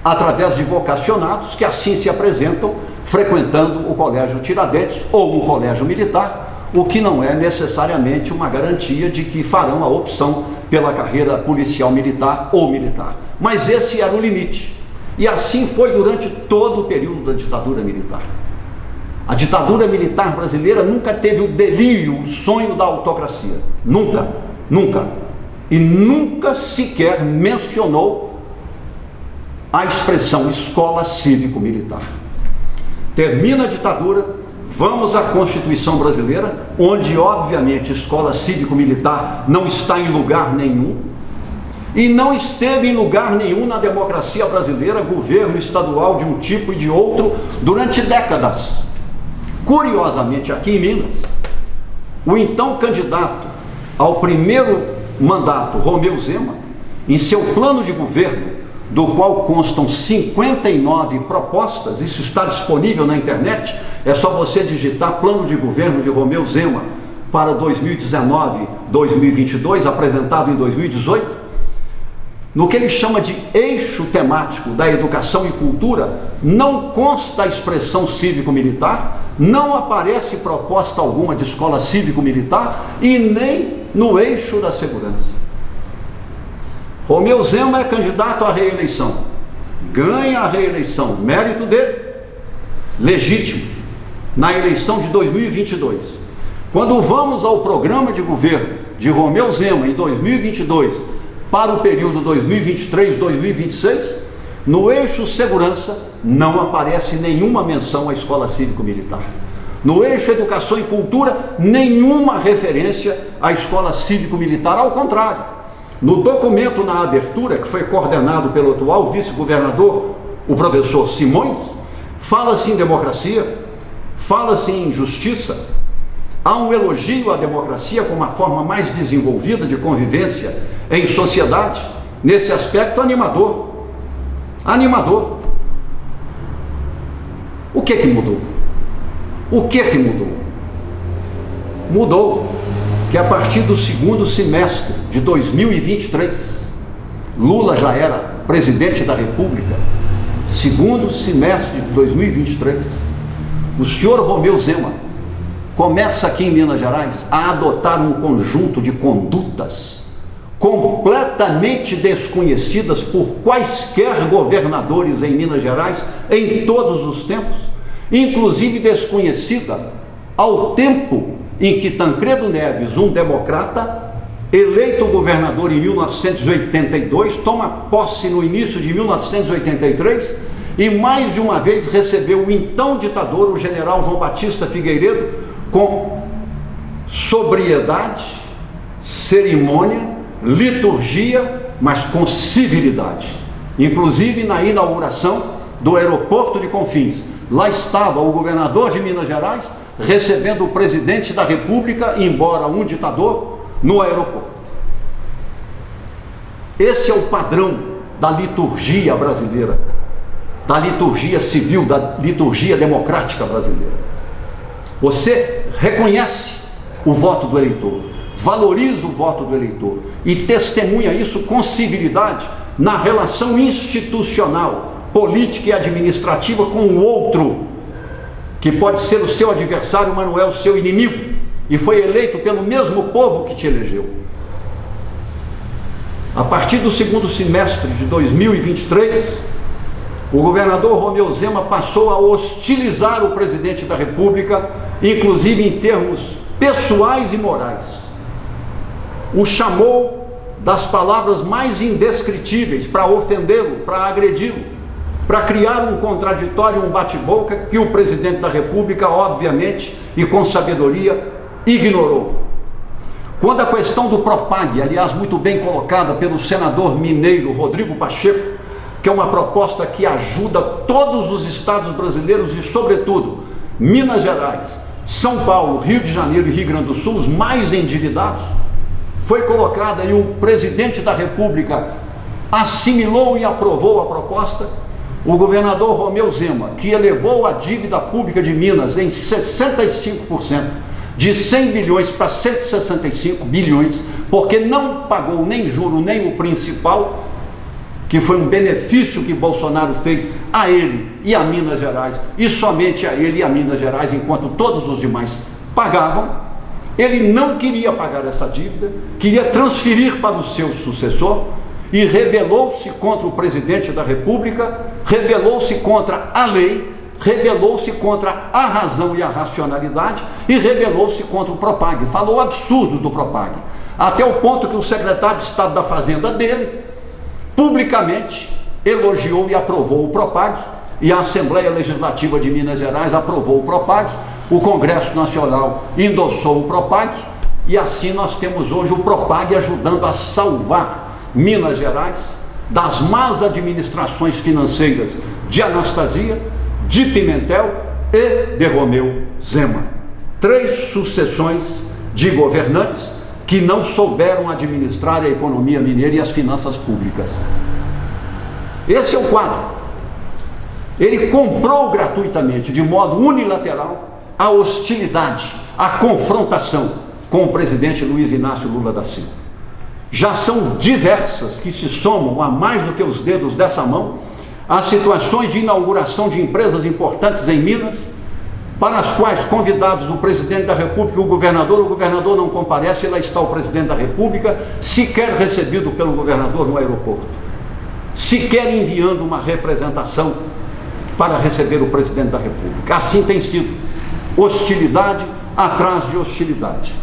através de vocacionados que assim se apresentam, frequentando o colégio Tiradentes ou um colégio militar, o que não é necessariamente uma garantia de que farão a opção pela carreira policial militar ou militar. Mas esse era o limite. E assim foi durante todo o período da ditadura militar. A ditadura militar brasileira nunca teve o delírio, o sonho da autocracia. Nunca, nunca. E nunca sequer mencionou a expressão escola cívico-militar. Termina a ditadura, vamos à Constituição brasileira, onde obviamente escola cívico-militar não está em lugar nenhum, e não esteve em lugar nenhum na democracia brasileira, governo estadual de um tipo e de outro, durante décadas. Curiosamente, aqui em Minas, o então candidato ao primeiro mandato, Romeu Zema, em seu plano de governo, do qual constam 59 propostas, isso está disponível na internet, é só você digitar plano de governo de Romeu Zema para 2019-2022, apresentado em 2018, no que ele chama de eixo temático da educação e cultura, não consta a expressão cívico-militar, não aparece proposta alguma de escola cívico-militar e nem no eixo da segurança. Romeu Zema é candidato à reeleição, ganha a reeleição, mérito dele, legítimo, na eleição de 2022. Quando vamos ao programa de governo de Romeu Zema em 2022, para o período 2023-2026, no eixo segurança não aparece nenhuma menção à escola cívico-militar. No eixo educação e cultura, nenhuma referência à escola cívico-militar, ao contrário. No documento na abertura, que foi coordenado pelo atual vice-governador, o professor Simões, fala-se em democracia, fala-se em justiça, há um elogio à democracia como a forma mais desenvolvida de convivência em sociedade, nesse aspecto animador. Animador. O que mudou? O que mudou? Mudou que a partir do segundo semestre de 2023, Lula já era presidente da República, segundo semestre de 2023, o senhor Romeu Zema começa aqui em Minas Gerais a adotar um conjunto de condutas completamente desconhecidas por quaisquer governadores em Minas Gerais em todos os tempos, inclusive desconhecida ao tempo em que Tancredo Neves, um democrata, eleito governador em 1982, toma posse no início de 1983 e mais de uma vez recebeu o então ditador, o general João Batista Figueiredo, com sobriedade, cerimônia, liturgia, mas com civilidade. Inclusive na inauguração do aeroporto de Confins, lá estava o governador de Minas Gerais recebendo o presidente da República, embora um ditador, no aeroporto. Esse é o padrão da liturgia brasileira, da liturgia civil, da liturgia democrática brasileira. Você reconhece o voto do eleitor, valoriza o voto do eleitor e testemunha isso com civilidade na relação institucional, política e administrativa com o outro, que pode ser o seu adversário, mas não é o seu inimigo, e foi eleito pelo mesmo povo que te elegeu. A partir do segundo semestre de 2023, o governador Romeu Zema passou a hostilizar o presidente da República, inclusive em termos pessoais e morais. O chamou das palavras mais indescritíveis para ofendê-lo, para agredi-lo, para criar um contraditório, um bate-boca que o presidente da República, obviamente, e com sabedoria, ignorou. Quando a questão do Propag, aliás, muito bem colocada pelo senador mineiro Rodrigo Pacheco, que é uma proposta que ajuda todos os estados brasileiros e, sobretudo, Minas Gerais, São Paulo, Rio de Janeiro e Rio Grande do Sul, os mais endividados, foi colocada e o presidente da República assimilou e aprovou a proposta. O governador Romeu Zema, que elevou a dívida pública de Minas em 65%, de 100 bilhões para 165 bilhões, porque não pagou nem juro, nem o principal, que foi um benefício que Bolsonaro fez a ele e a Minas Gerais, e somente a ele e a Minas Gerais, enquanto todos os demais pagavam. Ele não queria pagar essa dívida, queria transferir para o seu sucessor, e rebelou-se contra o presidente da República, rebelou-se contra a lei, rebelou-se contra a razão e a racionalidade, e rebelou-se contra o Propag. Falou absurdo do Propag, até o ponto que o secretário de Estado da Fazenda dele publicamente elogiou e aprovou o Propag, e a Assembleia Legislativa de Minas Gerais aprovou o Propag, o Congresso Nacional endossou o Propag, e assim nós temos hoje o Propag ajudando a salvar Minas Gerais das más administrações financeiras de Anastasia, de Pimentel e de Romeu Zema. 3 sucessões de governantes que não souberam administrar a economia mineira e as finanças públicas. Esse é o quadro. Ele comprou gratuitamente, de modo unilateral, a hostilidade, a confrontação com o presidente Luiz Inácio Lula da Silva. Já são diversas, que se somam a mais do que os dedos dessa mão, as situações de inauguração de empresas importantes em Minas, para as quais, convidados o presidente da República e o governador não comparece, e lá está o presidente da República, sequer recebido pelo governador no aeroporto, sequer enviando uma representação para receber o presidente da República. Assim tem sido, hostilidade atrás de hostilidade.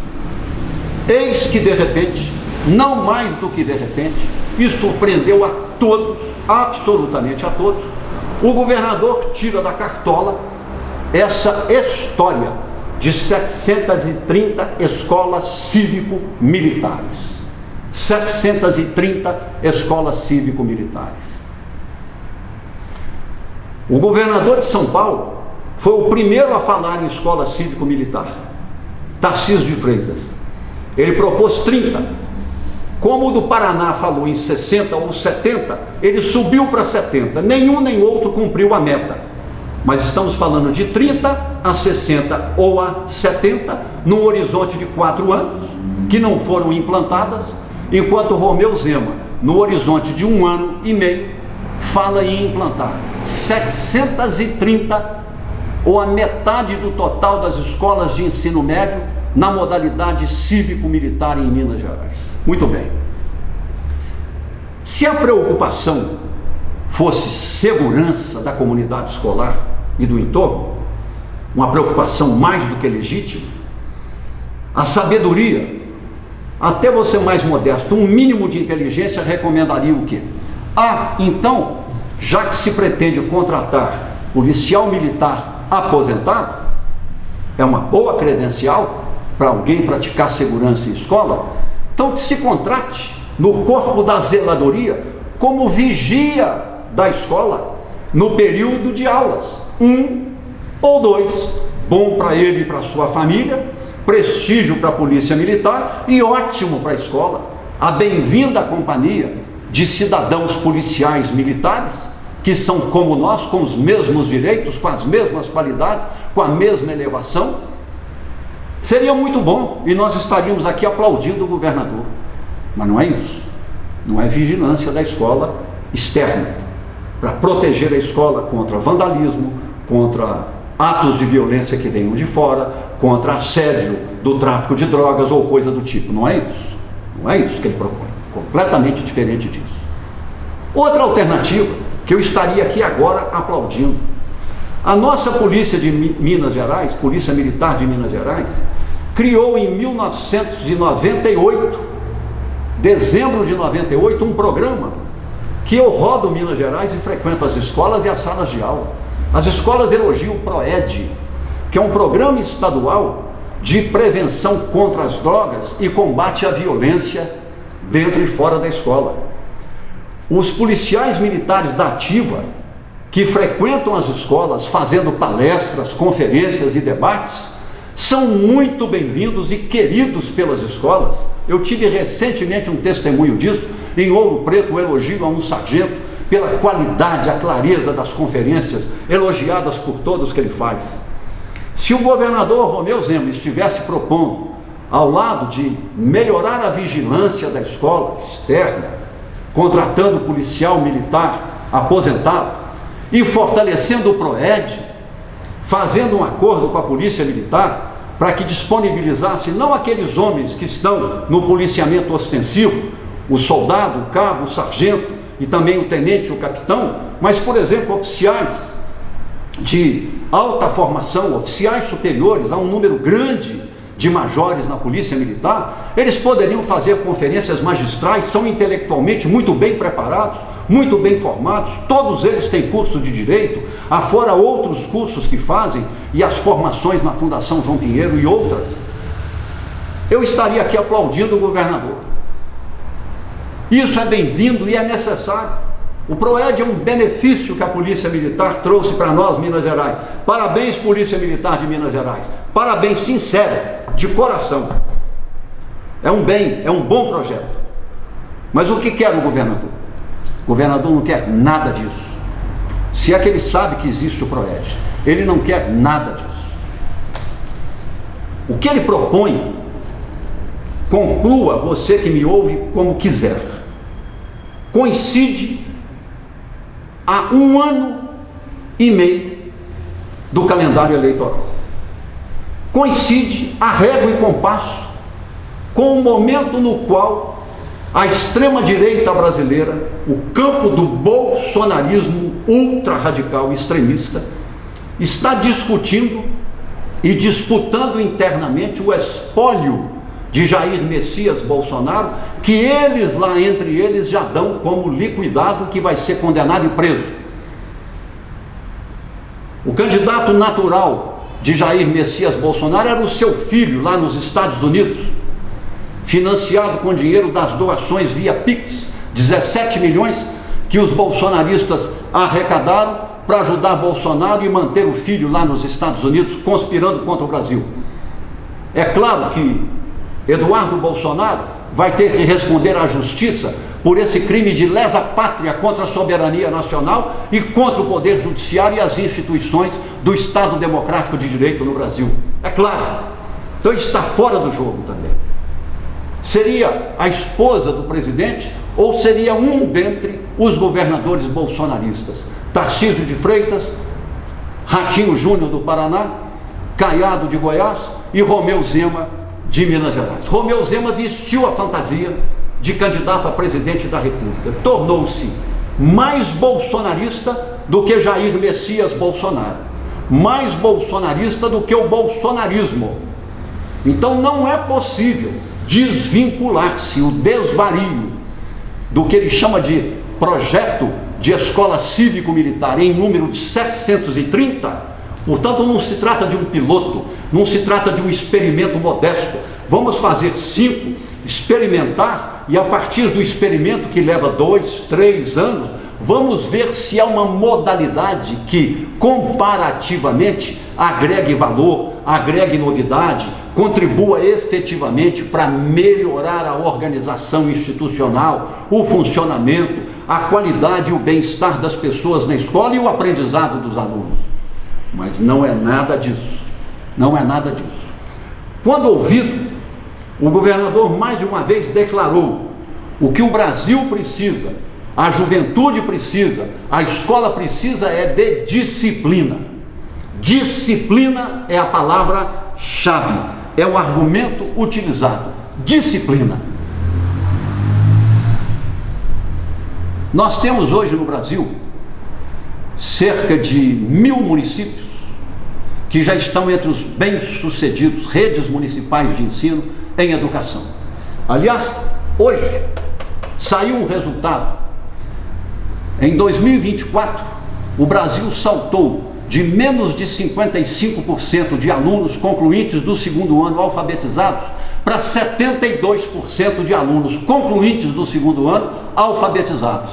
Eis que, de repente, não mais do que de repente, e surpreendeu a todos, absolutamente a todos, o governador tira da cartola essa história de 730 escolas cívico-militares. 730 escolas cívico-militares. O governador de São Paulo foi o primeiro a falar em escola cívico-militar, Tarcísio de Freitas. Ele propôs 30. Como o do Paraná falou em 60 ou 70, ele subiu para 70. Nenhum nem outro cumpriu a meta. Mas estamos falando de 30 a 60 ou a 70, num horizonte de 4 anos, que não foram implantadas, enquanto Romeu Zema, no horizonte de 1 ano e meio, fala em implantar 730, ou a metade do total das escolas de ensino médio, na modalidade cívico-militar em Minas Gerais. Muito bem. Se a preocupação fosse segurança da comunidade escolar e do entorno, uma preocupação mais do que legítima, a sabedoria, até você mais modesto, um mínimo de inteligência recomendaria o quê? Então, já que se pretende contratar policial militar aposentado, é uma boa credencial para alguém praticar segurança em escola, então que se contrate no corpo da zeladoria como vigia da escola no período de aulas, 1 ou 2, bom para ele e para sua família, prestígio para a polícia militar e ótimo para a escola, a bem-vinda companhia de cidadãos policiais militares, que são como nós, com os mesmos direitos, com as mesmas qualidades, com a mesma elevação. Seria muito bom e nós estaríamos aqui aplaudindo o governador. Mas não é isso. Não é vigilância da escola externa, para proteger a escola contra vandalismo, contra atos de violência que venham de fora, contra assédio do tráfico de drogas ou coisa do tipo. Não é isso. Não é isso que ele propõe. Completamente diferente disso. Outra alternativa, que eu estaria aqui agora aplaudindo. A nossa polícia de Minas Gerais, Polícia Militar de Minas Gerais, criou em 1998, dezembro de 98, um programa que eu rodo Minas Gerais e frequento as escolas e as salas de aula. As escolas elogiam o PROED, que é um programa estadual de prevenção contra as drogas e combate à violência dentro e fora da escola. Os policiais militares da ativa, que frequentam as escolas fazendo palestras, conferências e debates, são muito bem-vindos e queridos pelas escolas. Eu tive recentemente um testemunho disso, em Ouro Preto, um elogio a um sargento pela qualidade, a clareza das conferências, elogiadas por todos que ele faz. Se o governador Romeu Zema estivesse propondo, ao lado de melhorar a vigilância da escola externa, contratando policial militar aposentado e fortalecendo o PROED, fazendo um acordo com a polícia militar para que disponibilizasse não aqueles homens que estão no policiamento ostensivo, o soldado, o cabo, o sargento e também o tenente e o capitão, mas, por exemplo, oficiais de alta formação, oficiais superiores, há um número grande de majores na polícia militar. Eles poderiam fazer conferências magistrais, são intelectualmente muito bem preparados, muito bem formados, todos eles têm curso de direito, afora outros cursos que fazem, e as formações na Fundação João Pinheiro e outras. Eu estaria aqui aplaudindo o governador. Isso é bem-vindo e é necessário. O PROED é um benefício que a Polícia Militar trouxe para nós, Minas Gerais. Parabéns, Polícia Militar de Minas Gerais. Parabéns, sincero, de coração. É um bem, é um bom projeto. Mas o que quer o governador? O governador não quer nada disso. Se é que ele sabe que existe o PROED, ele não quer nada disso. O que ele propõe, conclua você que me ouve como quiser, coincide há 1 ano e meio do calendário eleitoral. Coincide a régua e compasso com o momento no qual a extrema-direita brasileira, o campo do bolsonarismo ultra-radical extremista, está discutindo e disputando internamente o espólio de Jair Messias Bolsonaro, que eles lá entre eles já dão como liquidado, que vai ser condenado e preso. O candidato natural de Jair Messias Bolsonaro era o seu filho lá nos Estados Unidos, financiado com dinheiro das doações via Pix, 17 milhões que os bolsonaristas arrecadaram para ajudar Bolsonaro e manter o filho lá nos Estados Unidos, conspirando contra o Brasil. É claro que Eduardo Bolsonaro vai ter que responder à justiça por esse crime de lesa pátria contra a soberania nacional e contra o poder judiciário e as instituições do Estado Democrático de Direito no Brasil. É claro. Então está fora do jogo também. Seria a esposa do presidente ou seria um dentre os governadores bolsonaristas? Tarcísio de Freitas, Ratinho Júnior do Paraná, Caiado de Goiás e Romeu Zema de Minas Gerais. Romeu Zema vestiu a fantasia de candidato a presidente da República, tornou-se mais bolsonarista do que Jair Messias Bolsonaro, mais bolsonarista do que o bolsonarismo. Então não é possível desvincular-se o desvario do que ele chama de projeto de escola cívico-militar em número de 730. Portanto, não se trata de um piloto, não se trata de um experimento modesto. Vamos fazer 5, experimentar, e a partir do experimento, que leva 2, 3 anos, vamos ver se há uma modalidade que comparativamente agregue valor, agregue novidade, contribua efetivamente para melhorar a organização institucional, o funcionamento, a qualidade e o bem-estar das pessoas na escola e o aprendizado dos alunos. Mas não é nada disso, não é nada disso. Quando ouvido, o governador mais de uma vez declarou: o que o Brasil precisa, a juventude precisa, a escola precisa é de disciplina. Disciplina é a palavra-chave, é o argumento utilizado. Disciplina. Nós temos hoje no Brasil cerca de 1000 municípios que já estão entre os bem-sucedidos redes municipais de ensino em educação. Aliás, hoje saiu um resultado. Em 2024, o Brasil saltou de menos de 55% de alunos concluintes do segundo ano alfabetizados para 72% de alunos concluintes do segundo ano alfabetizados.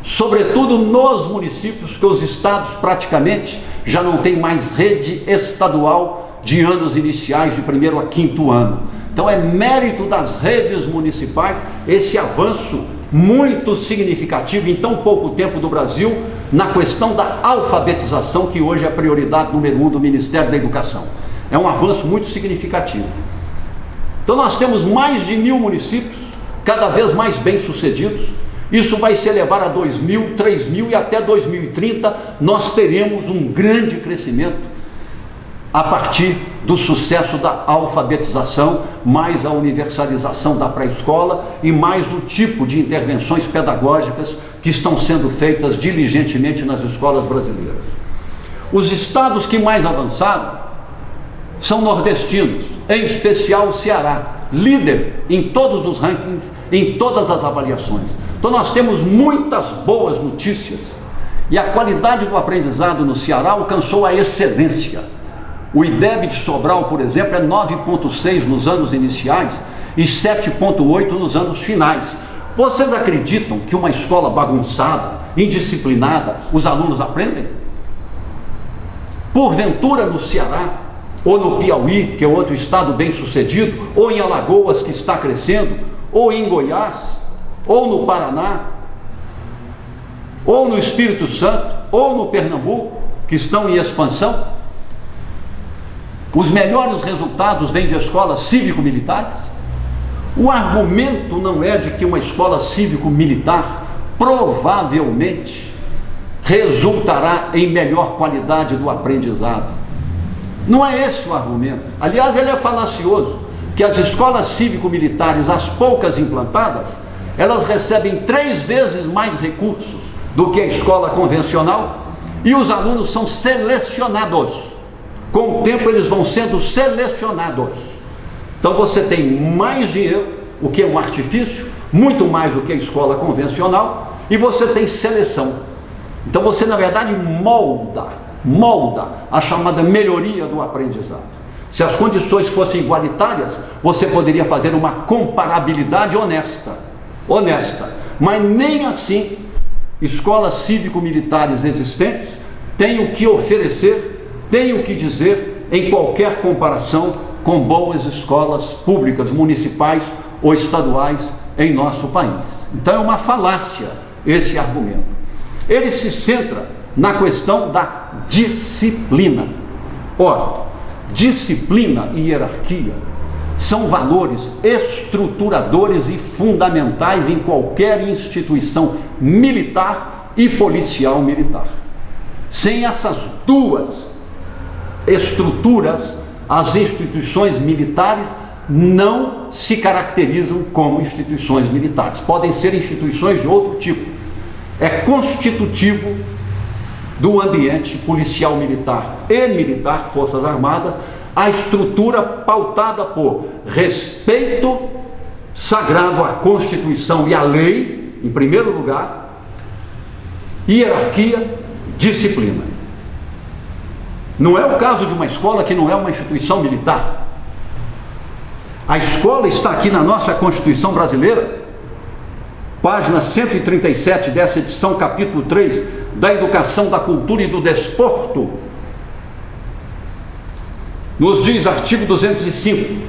Sobretudo nos municípios que os estados praticamente já não têm mais rede estadual de anos iniciais de 1º a 5º ano. Então é mérito das redes municipais esse avanço muito significativo em tão pouco tempo do Brasil na questão da alfabetização, que hoje é a prioridade número 1 do Ministério da Educação. É um avanço muito significativo. Então nós temos mais de 1000 municípios, cada vez mais bem-sucedidos. Isso vai se elevar a 2000, 3000 e até 2030 nós teremos um grande crescimento a partir do sucesso da alfabetização, mais a universalização da pré-escola e mais o tipo de intervenções pedagógicas que estão sendo feitas diligentemente nas escolas brasileiras. Os estados que mais avançaram são nordestinos, em especial o Ceará, líder em todos os rankings, em todas as avaliações. Então nós temos muitas boas notícias e a qualidade do aprendizado no Ceará alcançou a excelência. O IDEB de Sobral, por exemplo, é 9,6 nos anos iniciais e 7,8 nos anos finais. Vocês acreditam que uma escola bagunçada, indisciplinada, os alunos aprendem? Porventura no Ceará, ou no Piauí, que é outro estado bem sucedido, ou em Alagoas, que está crescendo, ou em Goiás, ou no Paraná, ou no Espírito Santo, ou no Pernambuco, que estão em expansão, os melhores resultados vêm de escolas cívico-militares? O argumento não é de que uma escola cívico-militar provavelmente resultará em melhor qualidade do aprendizado. Não é esse o argumento. Aliás, ele é falacioso, que as escolas cívico-militares, as poucas implantadas, elas recebem 3 vezes mais recursos do que a escola convencional e os alunos são selecionados. Com o tempo eles vão sendo selecionados. Então você tem mais dinheiro, o que é um artifício, muito mais do que a escola convencional, e você tem seleção. Então você na verdade molda a chamada melhoria do aprendizado. Se as condições fossem igualitárias, você poderia fazer uma comparabilidade honesta, mas nem assim escolas cívico-militares existentes têm o que oferecer, têm o que dizer em qualquer comparação com boas escolas públicas, municipais ou estaduais em nosso país. Então é uma falácia esse argumento. Ele se centra na questão da disciplina. Ora, disciplina e hierarquia são valores estruturadores e fundamentais em qualquer instituição militar e policial militar. Sem essas duas estruturas, as instituições militares não se caracterizam como instituições militares. Podem ser instituições de outro tipo. É constitutivo do ambiente policial militar e militar, Forças Armadas, a estrutura pautada por respeito sagrado à Constituição e à lei, em primeiro lugar, hierarquia, disciplina. Não é o caso de uma escola que não é uma instituição militar. A escola está aqui na nossa Constituição brasileira, página 137 dessa edição, capítulo 3, da educação, da cultura e do desporto. Nos diz, artigo 205,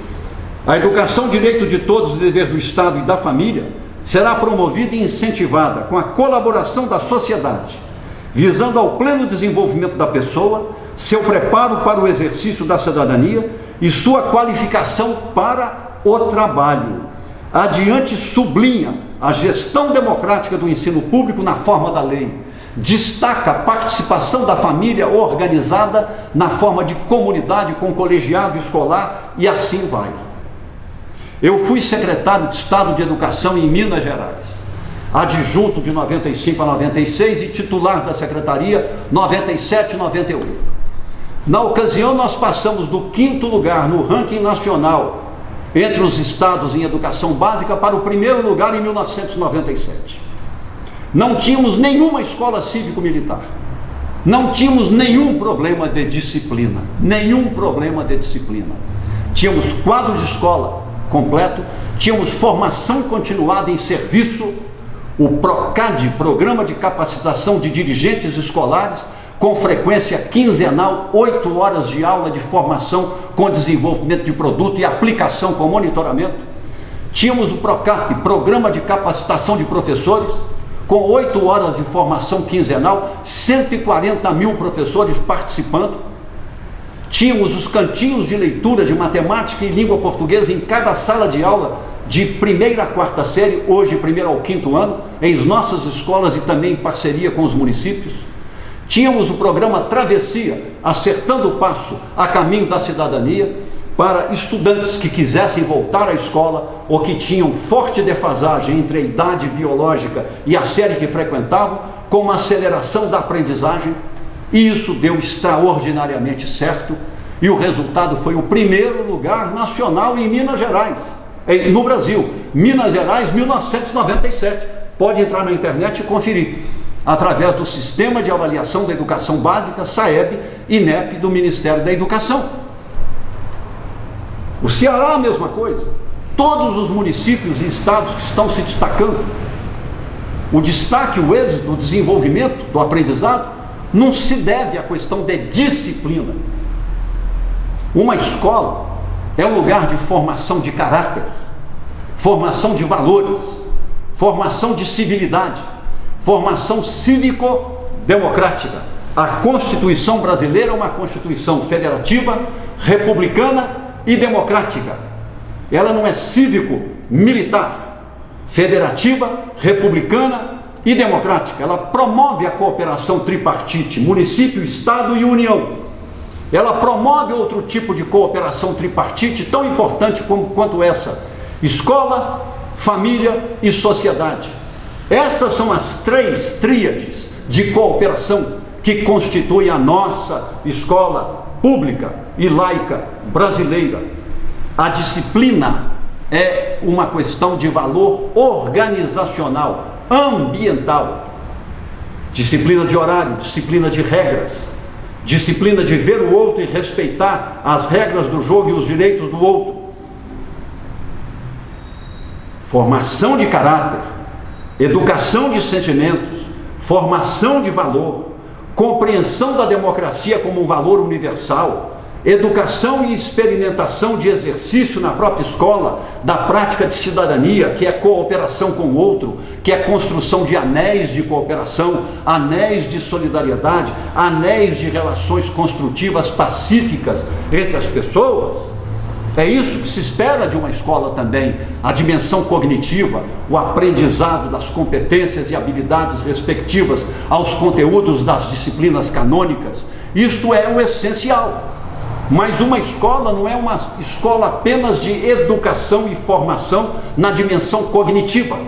a educação, direito de todos e dever do Estado e da família, será promovida e incentivada com a colaboração da sociedade, visando ao pleno desenvolvimento da pessoa, seu preparo para o exercício da cidadania e sua qualificação para o trabalho. Adiante sublinha a gestão democrática do ensino público na forma da lei. Destaca a participação da família organizada na forma de comunidade com colegiado escolar e assim vai. Eu fui secretário de Estado de Educação em Minas Gerais, adjunto de 95 a 96 e titular da secretaria 97 e 98. Na ocasião, nós passamos do 5º lugar no ranking nacional entre os estados em educação básica para o 1º lugar em 1997. Não tínhamos nenhuma escola cívico-militar. Não tínhamos nenhum problema de disciplina. Nenhum problema de disciplina. Tínhamos quadro de escola completo, tínhamos formação continuada em serviço, o PROCAD, Programa de Capacitação de Dirigentes Escolares, com frequência quinzenal, 8 horas de aula de formação com desenvolvimento de produto e aplicação com monitoramento. Tínhamos o PROCAP, Programa de Capacitação de Professores, com 8 horas de formação quinzenal, 140 mil professores participando. Tínhamos os cantinhos de leitura de matemática e língua portuguesa em cada sala de aula, de 1ª a 4ª série, hoje 1º ao 5º ano, em nossas escolas e também em parceria com os municípios. Tínhamos o programa Travessia, acertando o passo a caminho da cidadania, para estudantes que quisessem voltar à escola ou que tinham forte defasagem entre a idade biológica e a série que frequentavam, com uma aceleração da aprendizagem, e isso deu extraordinariamente certo, e o resultado foi o 1º lugar nacional em Minas Gerais, no Brasil, Minas Gerais, 1997. Pode entrar na internet e conferir, através do Sistema de Avaliação da Educação Básica, SAEB, INEP, do Ministério da Educação. O Ceará, a mesma coisa. Todos os municípios e estados que estão se destacando. O destaque, o êxito, o desenvolvimento do aprendizado não se deve à questão de disciplina. Uma escola é um lugar de formação de caráter, formação de valores, formação de civilidade, formação cívico-democrática. A Constituição brasileira é uma Constituição federativa, republicana e democrática. Ela não é cívico-militar, federativa, republicana e democrática. Ela promove a cooperação tripartite, município, Estado e União. Ela promove outro tipo de cooperação tripartite tão importante quanto essa: escola, família e sociedade. Essas são as 3 tríades de cooperação que constituem a nossa escola pública e laica brasileira. A disciplina é uma questão de valor organizacional, ambiental. Disciplina de horário, disciplina de regras, disciplina de ver o outro e respeitar as regras do jogo e os direitos do outro. Formação de caráter, educação de sentimentos, formação de valor, compreensão da democracia como um valor universal, educação e experimentação de exercício na própria escola, da prática de cidadania, que é cooperação com o outro, que é construção de anéis de cooperação, anéis de solidariedade, anéis de relações construtivas pacíficas entre as pessoas. É isso que se espera de uma escola também, a dimensão cognitiva, o aprendizado das competências e habilidades respectivas aos conteúdos das disciplinas canônicas. Isto é o essencial. Mas uma escola não é uma escola apenas de educação e formação na dimensão cognitiva.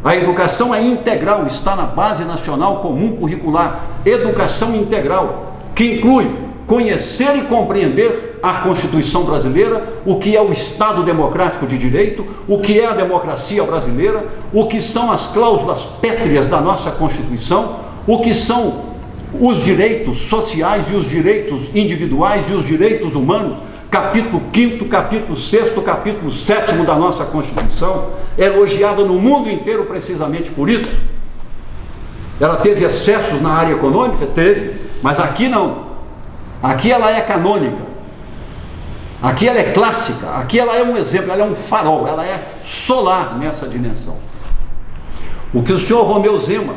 A educação é integral, está na Base Nacional Comum Curricular. Educação integral, que inclui conhecer e compreender a Constituição brasileira, o que é o Estado Democrático de Direito, o que é a democracia brasileira, o que são as cláusulas pétreas da nossa Constituição, o que são os direitos sociais e os direitos individuais e os direitos humanos, capítulo 5º, capítulo 6º, capítulo 7º da nossa Constituição, elogiada no mundo inteiro precisamente por isso. Ela teve excessos na área econômica? Teve, mas aqui não. Aqui ela é canônica, aqui ela é clássica, aqui ela é um exemplo, ela é um farol, ela é solar nessa dimensão. O que o senhor Romeu Zema,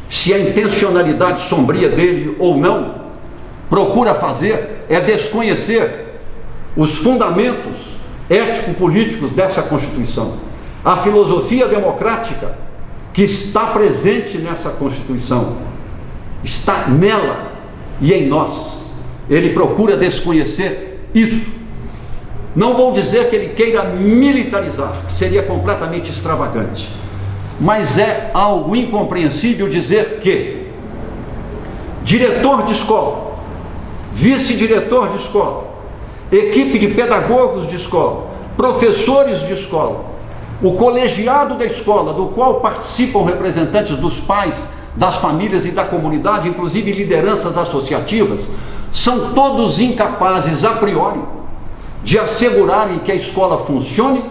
se a intencionalidade sombria dele ou não, procura fazer é desconhecer os fundamentos ético-políticos dessa Constituição, a filosofia democrática que está presente nessa Constituição, está nela e em nós. Ele procura desconhecer isso. Não vou dizer que ele queira militarizar, que seria completamente extravagante, mas é algo incompreensível dizer que diretor de escola, vice-diretor de escola, equipe de pedagogos de escola, professores de escola, o colegiado da escola, do qual participam representantes dos pais, das famílias e da comunidade, inclusive lideranças associativas, são todos incapazes a priori de assegurarem que a escola funcione,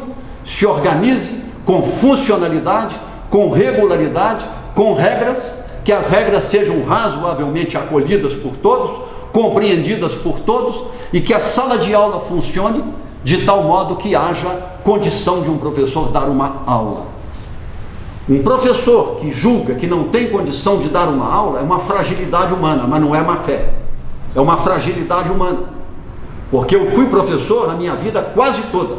se organize com funcionalidade, com regularidade, com regras, que as regras sejam razoavelmente acolhidas por todos, compreendidas por todos, e que a sala de aula funcione de tal modo que haja condição de um professor dar uma aula. Um professor que julga que não tem condição de dar uma aula é uma fragilidade humana, mas não é má fé. É uma fragilidade humana. Porque eu fui professor na minha vida quase toda.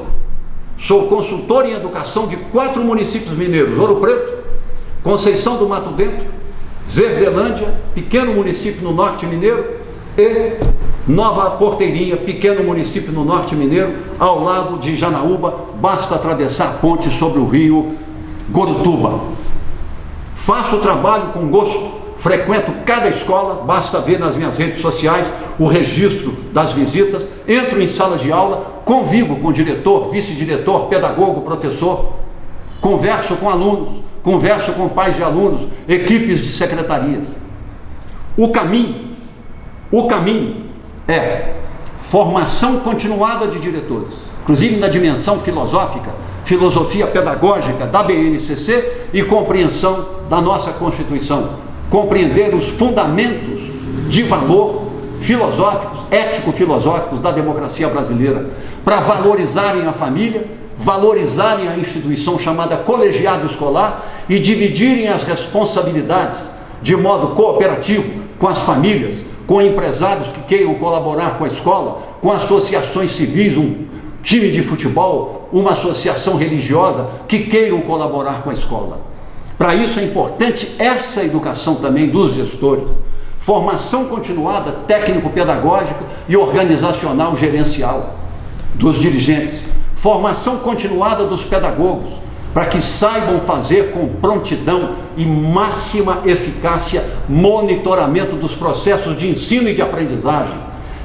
Sou consultor em educação de 4 municípios mineiros: Ouro Preto, Conceição do Mato Dentro, Verdelândia, pequeno município no norte mineiro, e Nova Porteirinha, pequeno município no norte mineiro, ao lado de Janaúba. Basta atravessar a ponte sobre o rio Gorutuba. Faço o trabalho com gosto, frequento cada escola, basta ver nas minhas redes sociais o registro das visitas, entro em sala de aula, convivo com diretor, vice-diretor, pedagogo, professor, converso com alunos, converso com pais de alunos, equipes de secretarias. O caminho é formação continuada de diretores, inclusive na dimensão filosófica, filosofia pedagógica da BNCC e compreensão da nossa Constituição, compreender os fundamentos de valor filosóficos, ético-filosóficos da democracia brasileira, para valorizarem a família, valorizarem a instituição chamada colegiado escolar e dividirem as responsabilidades de modo cooperativo com as famílias, com empresários que queiram colaborar com a escola, com associações civis, um time de futebol, uma associação religiosa que queiram colaborar com a escola. Para isso é importante essa educação também dos gestores, formação continuada técnico-pedagógica e organizacional gerencial dos dirigentes, formação continuada dos pedagogos, para que saibam fazer com prontidão e máxima eficácia monitoramento dos processos de ensino e de aprendizagem,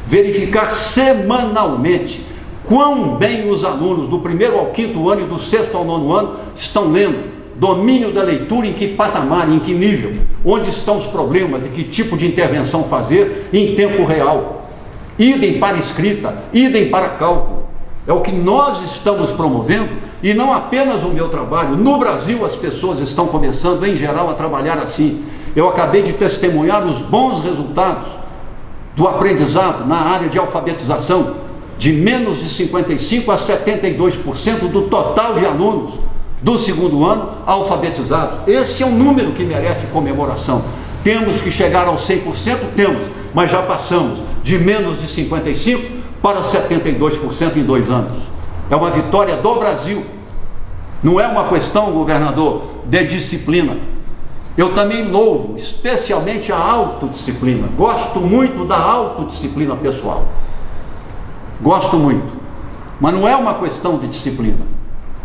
verificar semanalmente quão bem os alunos do 1º ao 5º ano e do 6º ao 9º ano estão lendo, domínio da leitura, em que patamar, em que nível, onde estão os problemas e que tipo de intervenção fazer em tempo real. Idem para escrita, idem para cálculo. É o que nós estamos promovendo, e não apenas o meu trabalho. No Brasil as pessoas estão começando em geral a trabalhar assim. Eu acabei de testemunhar os bons resultados do aprendizado na área de alfabetização, de menos de 55% a 72% do total de alunos do 2º ano alfabetizados. Esse é um número que merece comemoração. Temos que chegar aos 100%? Temos, mas já passamos de menos de 55% para 72% em 2 anos. É uma vitória do Brasil. Não é uma questão, governador, de disciplina. Eu também louvo especialmente a autodisciplina. Gosto muito da autodisciplina pessoal. Gosto muito. Mas não é uma questão de disciplina.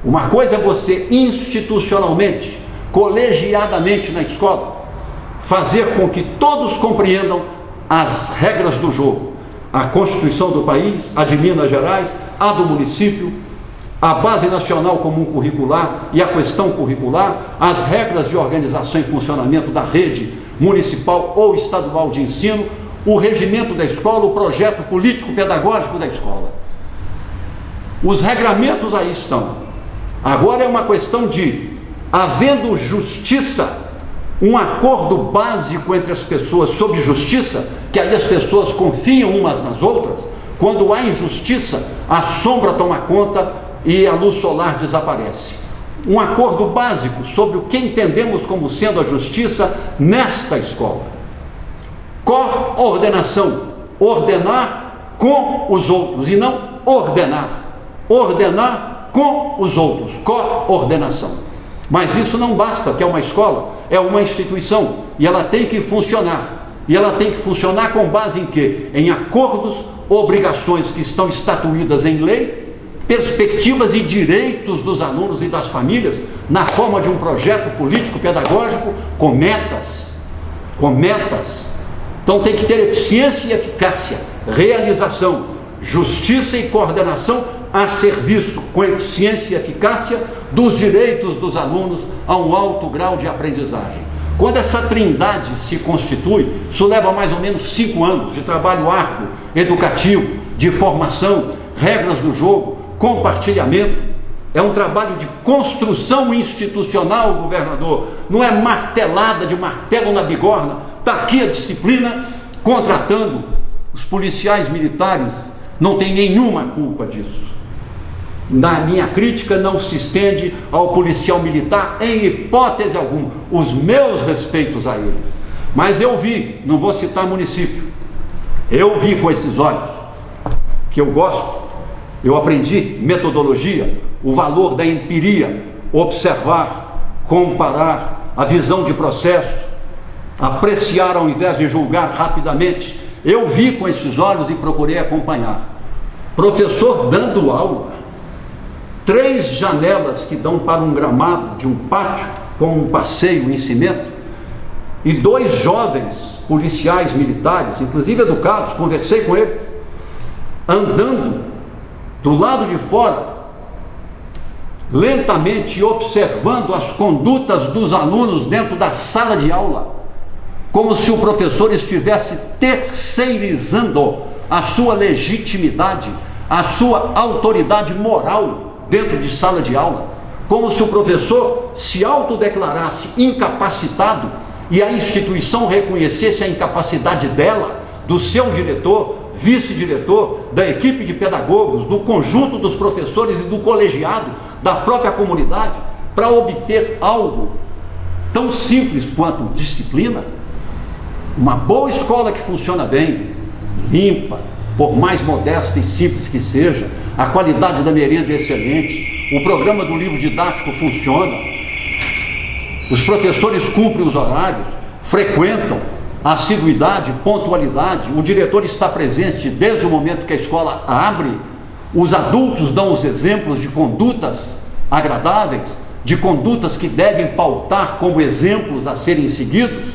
Uma coisa é você institucionalmente, colegiadamente na escola, fazer com que todos compreendam as regras do jogo. A Constituição do país, a de Minas Gerais, a do município, a Base Nacional Comum Curricular e a questão curricular, as regras de organização e funcionamento da rede municipal ou estadual de ensino, o regimento da escola, o projeto político-pedagógico da escola. Os regramentos aí estão. Agora é uma questão de, havendo justiça, um acordo básico entre as pessoas sobre justiça, que aí as pessoas confiam umas nas outras. Quando há injustiça, a sombra toma conta e a luz solar desaparece. Um acordo básico sobre o que entendemos como sendo a justiça nesta escola. Coordenação, ordenar com os outros e não ordenar. Ordenar com os outros, coordenação. Mas isso não basta, que é uma escola, é uma instituição e ela tem que funcionar. E ela tem que funcionar com base em quê? Em acordos, obrigações que estão estatuídas em lei, perspectivas e direitos dos alunos e das famílias na forma de um projeto político-pedagógico com metas. Então tem que ter eficiência e eficácia, realização, justiça e coordenação a serviço, com eficiência e eficácia, dos direitos dos alunos a um alto grau de aprendizagem. Quando essa trindade se constitui, isso leva mais ou menos 5 anos de trabalho árduo, educativo, de formação, regras do jogo, compartilhamento. É um trabalho de construção institucional, governador. Não é martelada de martelo na bigorna. Está aqui a disciplina, contratando os policiais militares. Não tem nenhuma culpa disso. Na minha crítica não se estende ao policial militar em hipótese alguma. Os meus respeitos a eles. Mas eu vi, não vou citar município, eu vi com esses olhos, que eu gosto, eu aprendi metodologia, o valor da empiria, observar, comparar, a visão de processo, apreciar ao invés de julgar rapidamente. Eu vi com esses olhos e procurei acompanhar. Professor dando aula, 3 janelas que dão para um gramado de um pátio com um passeio em cimento, e 2 jovens policiais militares, inclusive educados, conversei com eles, andando do lado de fora, lentamente observando as condutas dos alunos dentro da sala de aula, como se o professor estivesse terceirizando a sua legitimidade, a sua autoridade moral dentro de sala de aula, como se o professor se autodeclarasse incapacitado e a instituição reconhecesse a incapacidade dela, do seu diretor, vice-diretor, da equipe de pedagogos, do conjunto dos professores e do colegiado, da própria comunidade, para obter algo tão simples quanto disciplina. Uma boa escola que funciona bem, limpa, por mais modesta e simples que seja, a qualidade da merenda é excelente, o programa do livro didático funciona, os professores cumprem os horários, frequentam, assiduidade, pontualidade, o diretor está presente desde o momento que a escola abre, os adultos dão os exemplos de condutas agradáveis, de condutas que devem pautar como exemplos a serem seguidos,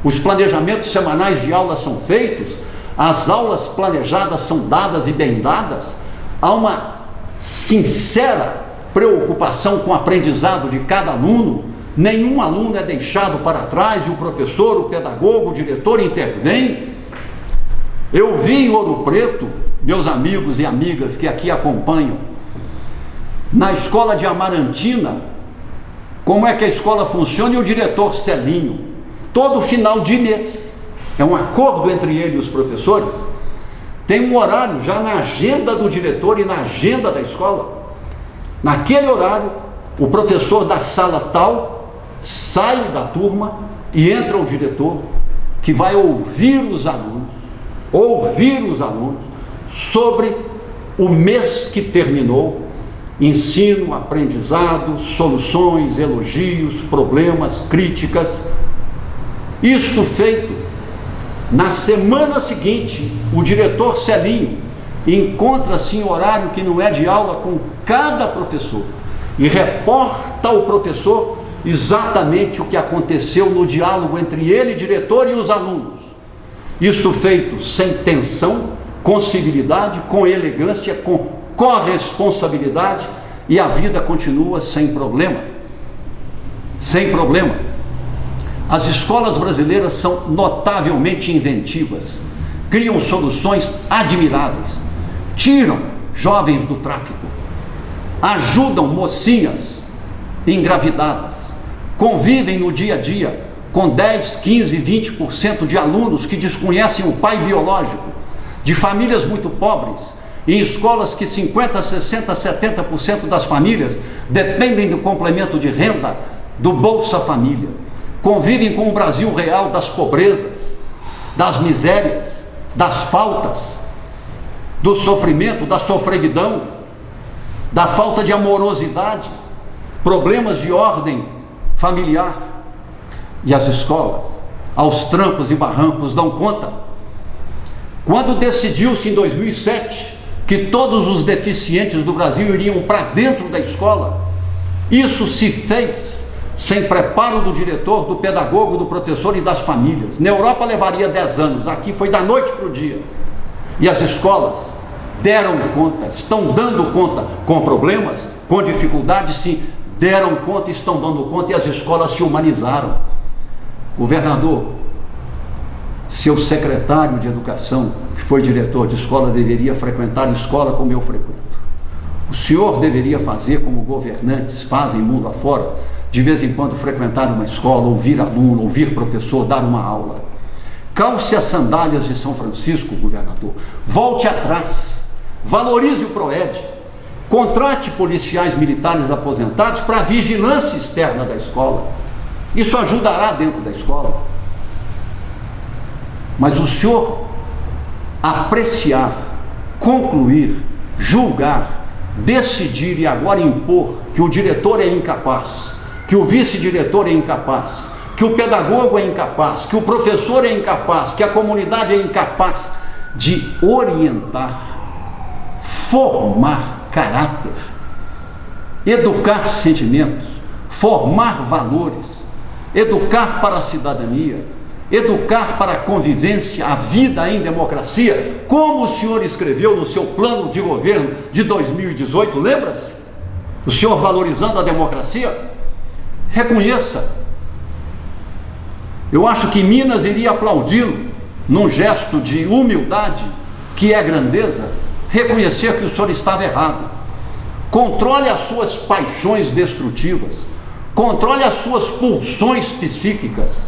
os planejamentos semanais de aulas são feitos, as aulas planejadas são dadas e bem dadas, há uma sincera preocupação com o aprendizado de cada aluno, nenhum aluno é deixado para trás e o professor, o pedagogo, o diretor intervém. Eu vi em Ouro Preto, meus amigos e amigas que aqui acompanham, na escola de Amarantina, como é que a escola funciona, e o diretor Celinho, todo final de mês, é um acordo entre ele e os professores, tem um horário já na agenda do diretor e na agenda da escola. Naquele horário, o professor da sala tal sai da turma e entra o diretor, que vai ouvir os alunos, sobre o mês que terminou, ensino, aprendizado, soluções, elogios, problemas, críticas. Isto feito, na semana seguinte, o diretor Celinho encontra-se em horário que não é de aula com cada professor e reporta ao professor exatamente o que aconteceu no diálogo entre ele, diretor, e os alunos. Isto feito sem tensão, com civilidade, com elegância, com corresponsabilidade, e a vida continua sem problema. Sem problema. As escolas brasileiras são notavelmente inventivas, criam soluções admiráveis, tiram jovens do tráfico, ajudam mocinhas engravidadas, convivem no dia a dia com 10, 15, 20% de alunos que desconhecem o pai biológico, de famílias muito pobres, em escolas que 50, 60, 70% das famílias dependem do complemento de renda do Bolsa Família. Convivem com o Brasil real das pobrezas, das misérias, das faltas, do sofrimento, da sofreguidão, da falta de amorosidade, problemas de ordem familiar. E as escolas, aos trancos e barrancos, dão conta. Quando decidiu-se em 2007 que todos os deficientes do Brasil iriam para dentro da escola, isso se fez sem preparo do diretor, do pedagogo, do professor e das famílias. Na Europa levaria 10 anos, aqui foi da noite para o dia. E as escolas deram conta, estão dando conta, com problemas, com dificuldades, sim, deram conta, estão dando conta, e as escolas se humanizaram. Governador, seu secretário de educação, que foi diretor de escola, deveria frequentar a escola como eu frequento. O senhor deveria fazer como governantes fazem mundo afora, de vez em quando frequentar uma escola, ouvir aluno, ouvir professor, dar uma aula. Calce as sandálias de São Francisco, governador, volte atrás, valorize o PROED, contrate policiais militares aposentados para a vigilância externa da escola. Isso ajudará dentro da escola. Mas o senhor apreciar, concluir, julgar, decidir e agora impor que o diretor é incapaz, que o vice-diretor é incapaz, que o pedagogo é incapaz, que o professor é incapaz, que a comunidade é incapaz de orientar, formar caráter, educar sentimentos, formar valores, educar para a cidadania, educar para a convivência, a vida em democracia, como o senhor escreveu no seu plano de governo de 2018, lembra-se? O senhor valorizando a democracia? Reconheça. Eu acho que Minas iria aplaudi-lo num gesto de humildade, que é grandeza, reconhecer que o senhor estava errado. Controle as suas paixões destrutivas, controle as suas pulsões psíquicas,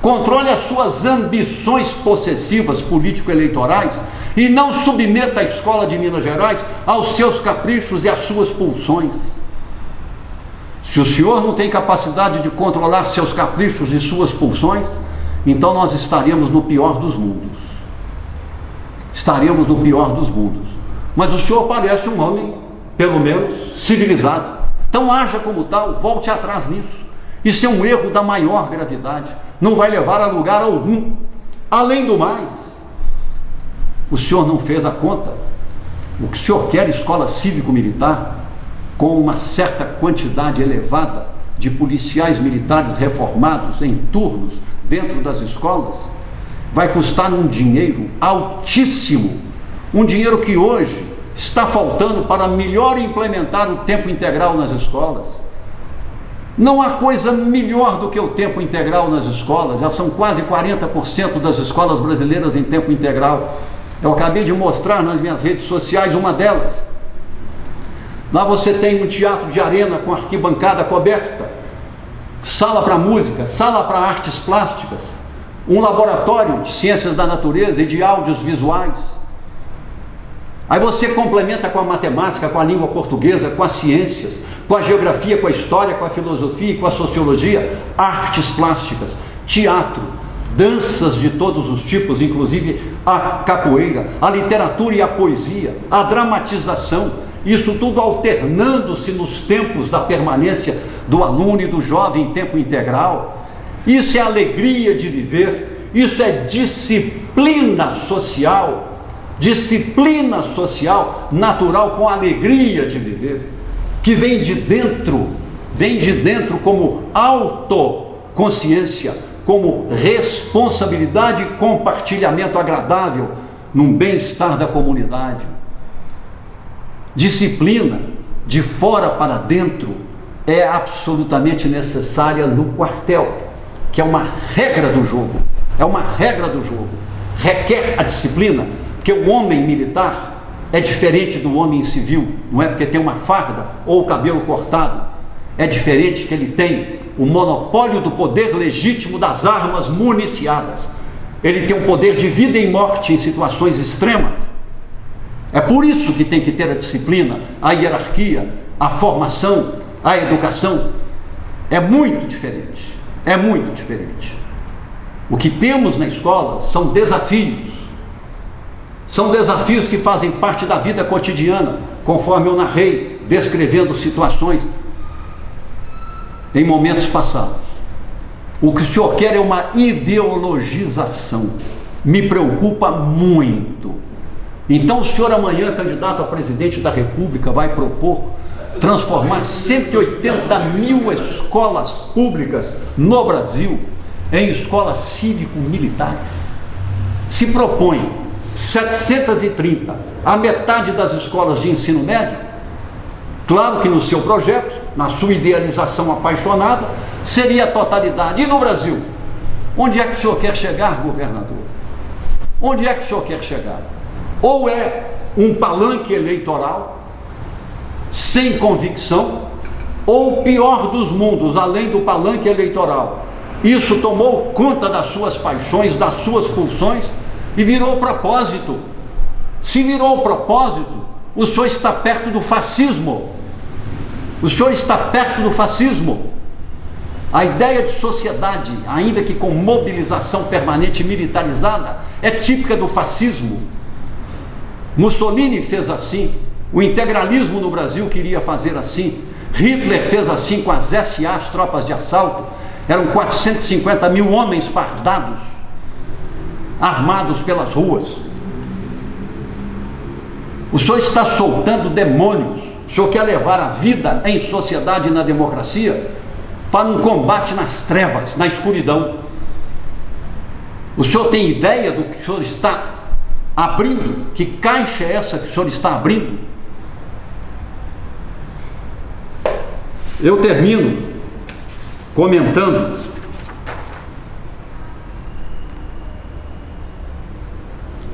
controle as suas ambições possessivas político-eleitorais e não submeta a escola de Minas Gerais aos seus caprichos e às suas pulsões. Se o senhor não tem capacidade de controlar seus caprichos e suas pulsões, então nós estaríamos no pior dos mundos. Estaremos no pior dos mundos. Mas o senhor parece um homem, pelo menos, civilizado. Então haja como tal, volte atrás nisso. Isso é um erro da maior gravidade. Não vai levar a lugar algum. Além do mais, o senhor não fez a conta. O que o senhor quer, escola cívico-militar, com uma certa quantidade elevada de policiais militares reformados em turnos dentro das escolas, vai custar um dinheiro altíssimo, um dinheiro que hoje está faltando para melhor implementar o tempo integral nas escolas. Não há coisa melhor do que o tempo integral nas escolas. Já são quase 40% das escolas brasileiras em tempo integral. Eu acabei de mostrar nas minhas redes sociais uma delas. Lá você tem um teatro de arena com arquibancada coberta, sala para música, sala para artes plásticas, um laboratório de ciências da natureza e de áudios visuais. Aí você complementa com a matemática, com a língua portuguesa, com as ciências, com a geografia, com a história, com a filosofia e com a sociologia, artes plásticas, teatro, danças de todos os tipos, inclusive a capoeira, a literatura e a poesia, a dramatização, isso tudo alternando-se nos tempos da permanência do aluno e do jovem em tempo integral. Isso é alegria de viver, isso é disciplina social natural com alegria de viver, que vem de dentro como autoconsciência, como responsabilidade e compartilhamento agradável num bem-estar da comunidade. Disciplina de fora para dentro é absolutamente necessária no quartel, que é uma regra do jogo, requer a disciplina, porque o homem militar é diferente do homem civil, não é porque tem uma farda ou o cabelo cortado, é diferente que ele tem o monopólio do poder legítimo das armas municiadas, ele tem o poder de vida e morte em situações extremas. É por isso que tem que ter a disciplina, a hierarquia, a formação, a educação. É muito diferente. O que temos na escola são desafios que fazem parte da vida cotidiana, conforme eu narrei, descrevendo situações em momentos passados. O que o senhor quer é uma ideologização, me preocupa muito. Então o senhor amanhã, candidato a presidente da República, vai propor transformar 180 mil escolas públicas no Brasil em escolas cívico-militares. Se propõe 730, a metade das escolas de ensino médio. Claro que no seu projeto, na sua idealização apaixonada, seria a totalidade. E no Brasil? Onde é que o senhor quer chegar, governador? Onde é que o senhor quer chegar? Ou é um palanque eleitoral sem convicção, ou o pior dos mundos, além do palanque eleitoral. Isso tomou conta das suas paixões, das suas pulsões e virou propósito. Se virou propósito, o senhor está perto do fascismo. A ideia de sociedade, ainda que com mobilização permanente militarizada, é típica do fascismo. Mussolini fez assim, o integralismo no Brasil queria fazer assim, Hitler fez assim com as SA, as tropas de assalto. Eram 450 mil homens fardados, armados pelas ruas. O senhor está soltando demônios. O senhor quer levar a vida em sociedade e na democracia para um combate nas trevas, na escuridão. O senhor tem ideia do que o senhor está abrindo? Que caixa é essa que o senhor está abrindo? Eu termino comentando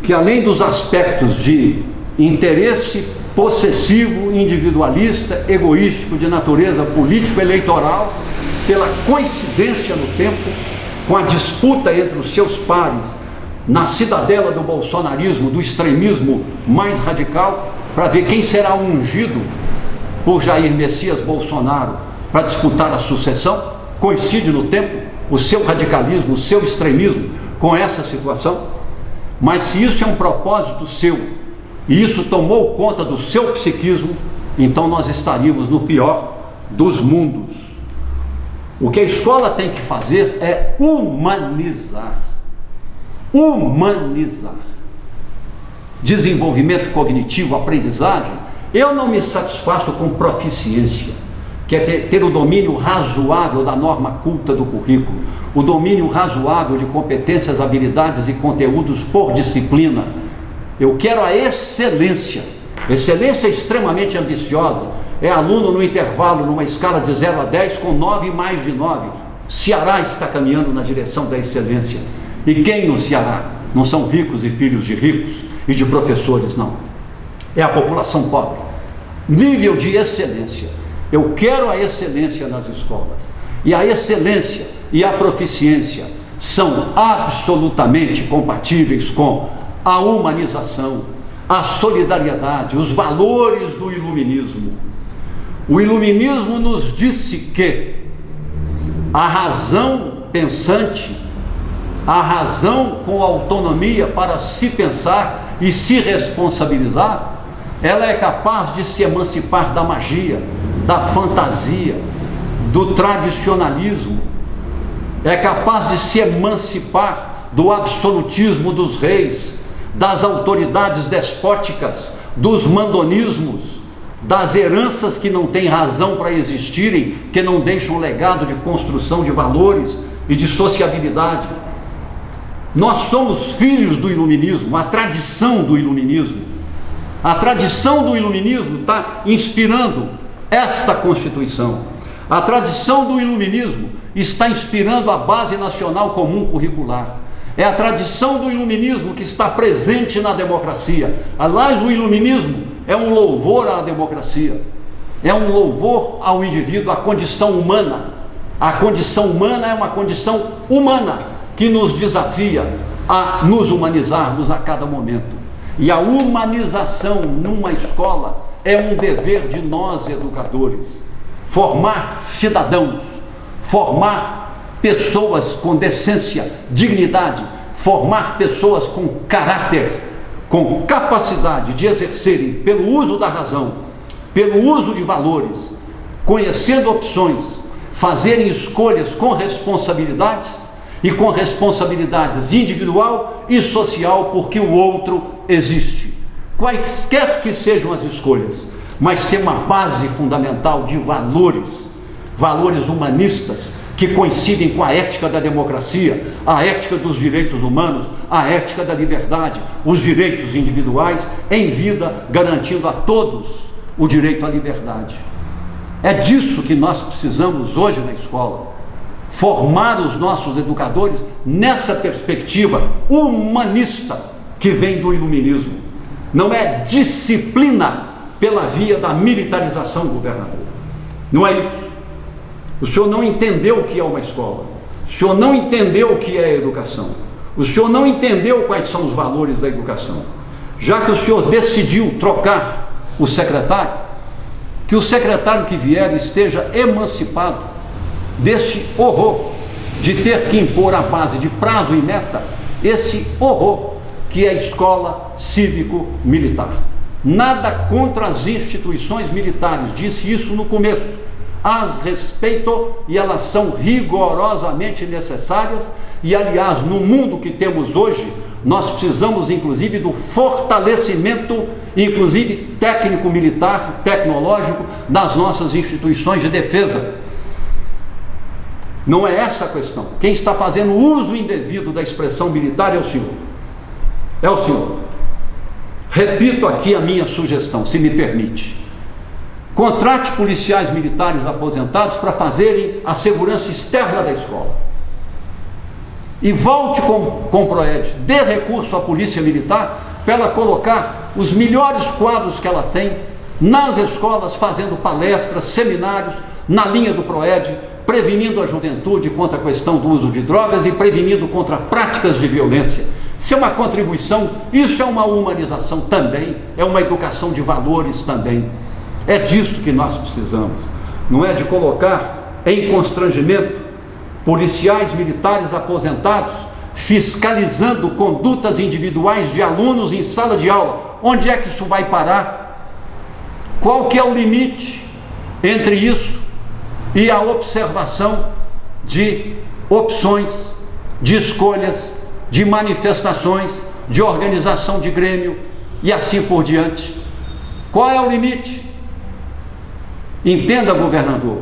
que, além dos aspectos de interesse possessivo, individualista, egoístico, de natureza político-eleitoral, pela coincidência no tempo com a disputa entre os seus pares na cidadela do bolsonarismo, do extremismo mais radical, para ver quem será ungido por Jair Messias Bolsonaro para disputar a sucessão, coincide no tempo o seu radicalismo, o seu extremismo com essa situação. Mas se isso é um propósito seu e isso tomou conta do seu psiquismo, então nós estaríamos no pior dos mundos. O que a escola tem que fazer é humanizar. Desenvolvimento cognitivo, aprendizagem. Eu não me satisfaço com proficiência, que é ter o domínio razoável da norma culta do currículo, o domínio razoável de competências, habilidades e conteúdos por disciplina. Eu quero a excelência. Excelência extremamente ambiciosa. É aluno no intervalo, numa escala de 0 a 10, com 9 e mais de 9. Ceará está caminhando na direção da excelência. E quem no Ceará? Não são ricos e filhos de ricos e de professores, não. É a população pobre. Nível de excelência. Eu quero a excelência nas escolas. E a excelência e a proficiência são absolutamente compatíveis com a humanização, a solidariedade, os valores do iluminismo. O iluminismo nos disse que a razão pensante a razão com autonomia para se pensar e se responsabilizar, ela é capaz de se emancipar da magia, da fantasia, do tradicionalismo, é capaz de se emancipar do absolutismo dos reis, das autoridades despóticas, dos mandonismos, das heranças que não têm razão para existirem, que não deixam um legado de construção de valores e de sociabilidade. Nós somos filhos do iluminismo, a tradição do iluminismo. A tradição do iluminismo está inspirando esta Constituição. A tradição do iluminismo está inspirando a Base Nacional Comum Curricular. É a tradição do iluminismo que está presente na democracia. Aliás, o iluminismo é um louvor à democracia, é um louvor ao indivíduo, à condição humana. A condição humana é uma condição humana que nos desafia a nos humanizarmos a cada momento. E a humanização numa escola é um dever de nós, educadores. Formar cidadãos, formar pessoas com decência, dignidade, formar pessoas com caráter, com capacidade de exercerem, pelo uso da razão, pelo uso de valores, conhecendo opções, fazerem escolhas com responsabilidades e com responsabilidades individual e social, porque o outro existe. Quaisquer que sejam as escolhas, mas tem uma base fundamental de valores, valores humanistas, que coincidem com a ética da democracia, a ética dos direitos humanos, a ética da liberdade, os direitos individuais em vida, garantindo a todos o direito à liberdade. É disso que nós precisamos hoje na escola, formar os nossos educadores nessa perspectiva humanista que vem do iluminismo. Não é disciplina pela via da militarização, governador. Não é isso. O senhor não entendeu o que é uma escola. O senhor não entendeu o que é a educação. O senhor não entendeu quais são os valores da educação. Já que o senhor decidiu trocar o secretário, que o secretário que vier esteja emancipado desse horror de ter que impor à base de prazo e meta esse horror que é a escola cívico-militar. Nada contra as instituições militares, disse isso no começo. As respeito e elas são rigorosamente necessárias e, aliás, no mundo que temos hoje, nós precisamos inclusive do fortalecimento, inclusive técnico-militar, tecnológico, das nossas instituições de defesa. Não é essa a questão. Quem está fazendo uso indevido da expressão militar é o senhor. É o senhor. Repito aqui a minha sugestão, se me permite. Contrate policiais militares aposentados para fazerem a segurança externa da escola. E volte com o PROED, dê recurso à polícia militar para ela colocar os melhores quadros que ela tem nas escolas, fazendo palestras, seminários, na linha do PROED, prevenindo a juventude contra a questão do uso de drogas e prevenindo contra práticas de violência. Isso é uma contribuição, isso é uma humanização também, é uma educação de valores também. É disso que nós precisamos, não é de colocar em constrangimento policiais militares aposentados fiscalizando condutas individuais de alunos em sala de aula. Onde é que isso vai parar? Qual que é o limite entre isso e a observação de opções, de escolhas, de manifestações, de organização de grêmio e assim por diante? Qual é o limite? Entenda, governador,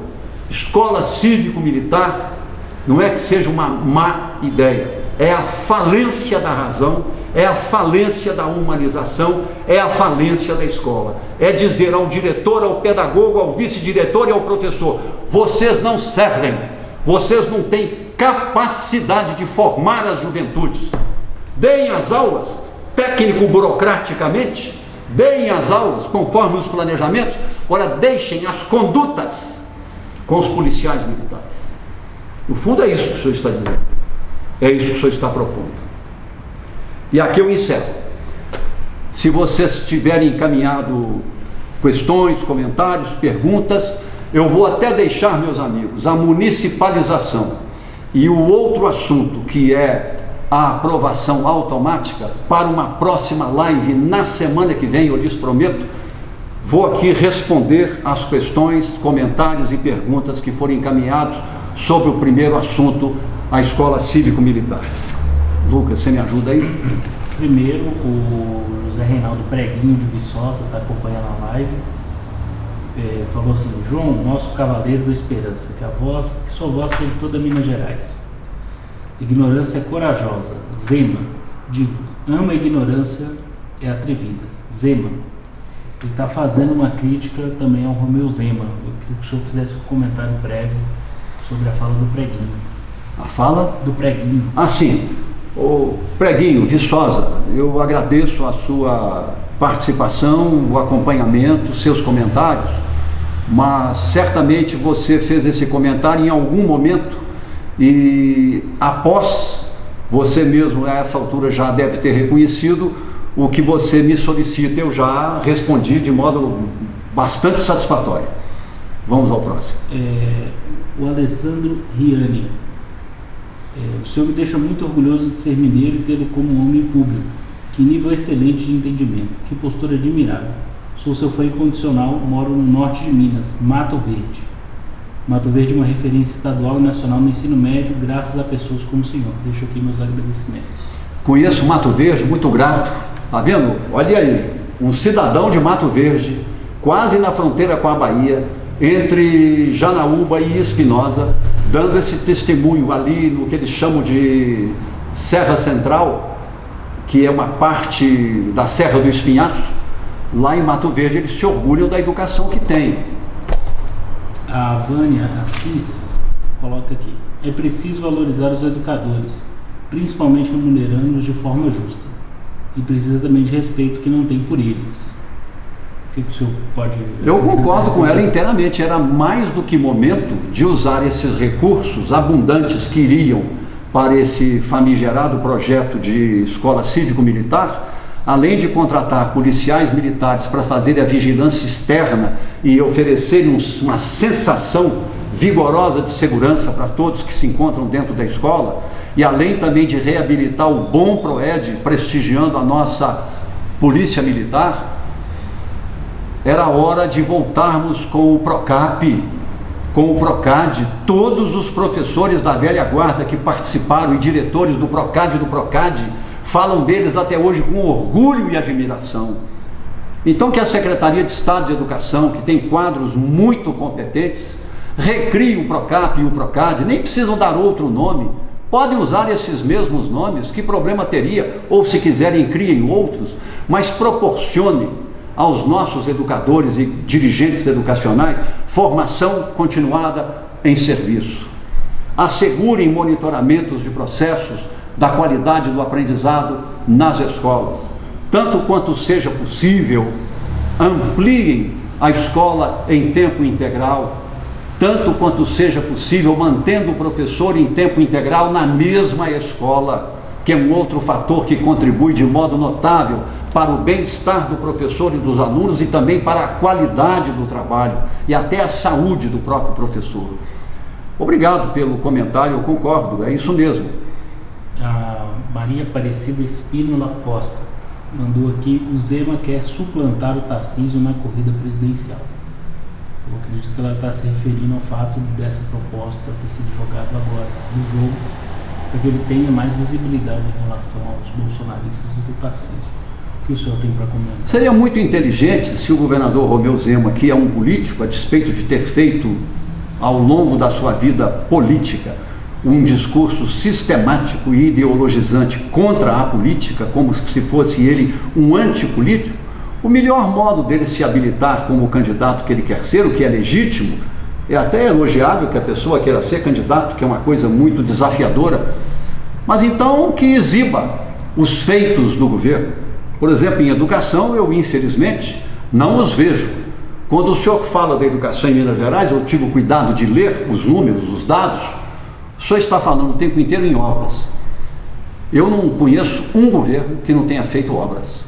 escola cívico-militar não é que seja uma má ideia, é a falência da razão, é a falência da humanização, é a falência da escola. É dizer ao diretor, ao pedagogo, ao vice-diretor e ao professor: vocês não servem, vocês não têm capacidade de formar as juventudes. Deem as aulas técnico-burocraticamente, deem as aulas conforme os planejamentos, agora deixem as condutas com os policiais militares. No fundo é isso que o senhor está dizendo, é isso que o senhor está propondo. E aqui eu encerro. Se vocês tiverem encaminhado questões, comentários, perguntas, eu vou até deixar, meus amigos, a municipalização e o outro assunto que é a aprovação automática para uma próxima live na semana que vem, eu lhes prometo. Vou aqui responder às questões, comentários e perguntas que foram encaminhados sobre o primeiro assunto, a Escola Cívico-Militar. Lucas, você me ajuda aí? Primeiro, o José Reinaldo Preguinho de Viçosa está acompanhando a live. Falou assim: João, nosso cavaleiro da esperança, que sua voz foi de toda Minas Gerais. Ignorância é corajosa. Zema, digo, ama a ignorância, é atrevida. Zema. Ele está fazendo uma crítica também ao Romeu Zema. Eu queria que o senhor fizesse um comentário breve sobre a fala do Preguinho. A fala? Do Preguinho. Ah, sim. O Preguinho, Viçosa, eu agradeço a sua participação, o acompanhamento, seus comentários, mas certamente você fez esse comentário em algum momento e após você mesmo a essa altura já deve ter reconhecido o que você me solicita. Eu já respondi de modo bastante satisfatório. Vamos ao próximo. O Alessandro Riani. O senhor me deixa muito orgulhoso de ser mineiro e tê-lo como homem público. Que nível excelente de entendimento. Que postura admirável. Sou seu fã incondicional, moro no norte de Minas, Mato Verde. Mato Verde é uma referência estadual e nacional no ensino médio, graças a pessoas como o senhor. Deixo aqui meus agradecimentos. Conheço Mato Verde, muito grato. Tá vendo? Olha aí, um cidadão de Mato Verde, quase na fronteira com a Bahia, entre Janaúba e Espinosa, dando esse testemunho ali no que eles chamam de Serra Central, que é uma parte da Serra do Espinhaço. Lá em Mato Verde eles se orgulham da educação que tem. A Vânia Assis coloca aqui: é preciso valorizar os educadores, principalmente remunerando-os de forma justa, e precisa também de respeito que não tem por eles. O que o senhor pode... Eu concordo com ela inteiramente. Era mais do que momento de usar esses recursos abundantes que iriam para esse famigerado projeto de escola cívico-militar, além de contratar policiais militares para fazer a vigilância externa e oferecerem uma sensação vigorosa de segurança para todos que se encontram dentro da escola, e além também de reabilitar o bom PROED, prestigiando a nossa polícia militar. Era hora de voltarmos com o PROCAP, com o PROCAD, todos os professores da velha guarda que participaram e diretores do PROCAD e do PROCAD falam deles até hoje com orgulho e admiração. Então que a Secretaria de Estado de Educação, que tem quadros muito competentes, recrie o PROCAP e o PROCAD, nem precisam dar outro nome, podem usar esses mesmos nomes, que problema teria? Ou se quiserem, criem outros, mas proporcionem aos nossos educadores e dirigentes educacionais formação continuada em serviço. Assegurem monitoramentos de processos da qualidade do aprendizado nas escolas. Tanto quanto seja possível, ampliem a escola em tempo integral, tanto quanto seja possível, mantendo o professor em tempo integral na mesma escola, que é um outro fator que contribui de modo notável para o bem-estar do professor e dos alunos e também para a qualidade do trabalho e até a saúde do próprio professor. Obrigado pelo comentário, eu concordo, é isso mesmo. A Maria Aparecida Espínola Costa mandou aqui: o Zema quer suplantar o Tarcísio na corrida presidencial. Eu acredito que ela está se referindo ao fato dessa proposta ter sido jogada agora no jogo, para que ele tenha mais visibilidade em relação aos bolsonaristas do que o Tarcísio. O que o senhor tem para comentar? Seria muito inteligente se o governador Romeu Zema, que é um político, a despeito de ter feito ao longo da sua vida política um discurso sistemático e ideologizante contra a política, como se fosse ele um antipolítico, o melhor modo dele se habilitar como candidato que ele quer ser, o que é legítimo, é até elogiável que a pessoa queira ser candidato, que é uma coisa muito desafiadora, mas então que exiba os feitos do governo. Por exemplo, em educação, eu infelizmente não os vejo. Quando o senhor fala da educação em Minas Gerais, eu tive o cuidado de ler os números, os dados. O senhor está falando o tempo inteiro em obras. Eu não conheço um governo que não tenha feito obras.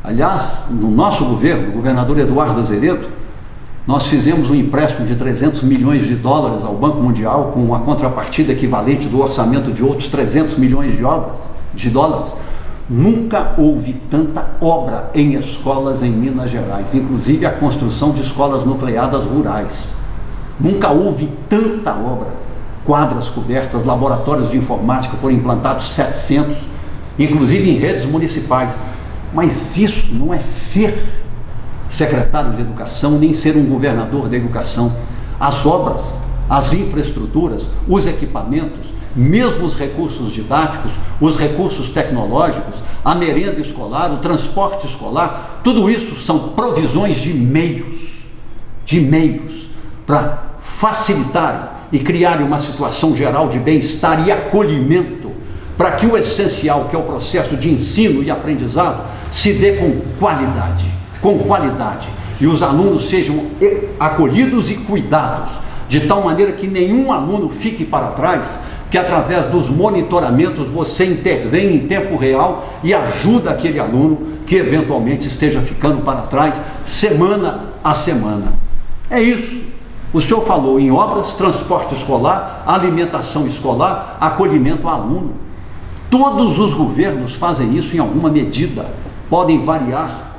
Aliás, no nosso governo, o governador Eduardo Azeredo, Nós fizemos um empréstimo de 300 milhões de dólares ao Banco Mundial, com a contrapartida equivalente do orçamento de outros 300 milhões de dólares. Nunca houve tanta obra em escolas em Minas Gerais, inclusive a construção de escolas nucleadas rurais. Nunca houve tanta obra. Quadras cobertas, laboratórios de informática, foram implantados 700, inclusive em redes municipais. Mas isso não é ser secretário de Educação, nem ser um governador da educação. As obras, as infraestruturas, os equipamentos, mesmo os recursos didáticos, os recursos tecnológicos, a merenda escolar, o transporte escolar, tudo isso são provisões de meios para facilitar e criar uma situação geral de bem-estar e acolhimento, para que o essencial, que é o processo de ensino e aprendizado, se dê com qualidade, e os alunos sejam acolhidos e cuidados, de tal maneira que nenhum aluno fique para trás, que através dos monitoramentos você intervém em tempo real e ajuda aquele aluno que eventualmente esteja ficando para trás, semana a semana. É isso. O senhor falou em obras, transporte escolar, alimentação escolar, acolhimento a aluno. Todos os governos fazem isso em alguma medida, podem variar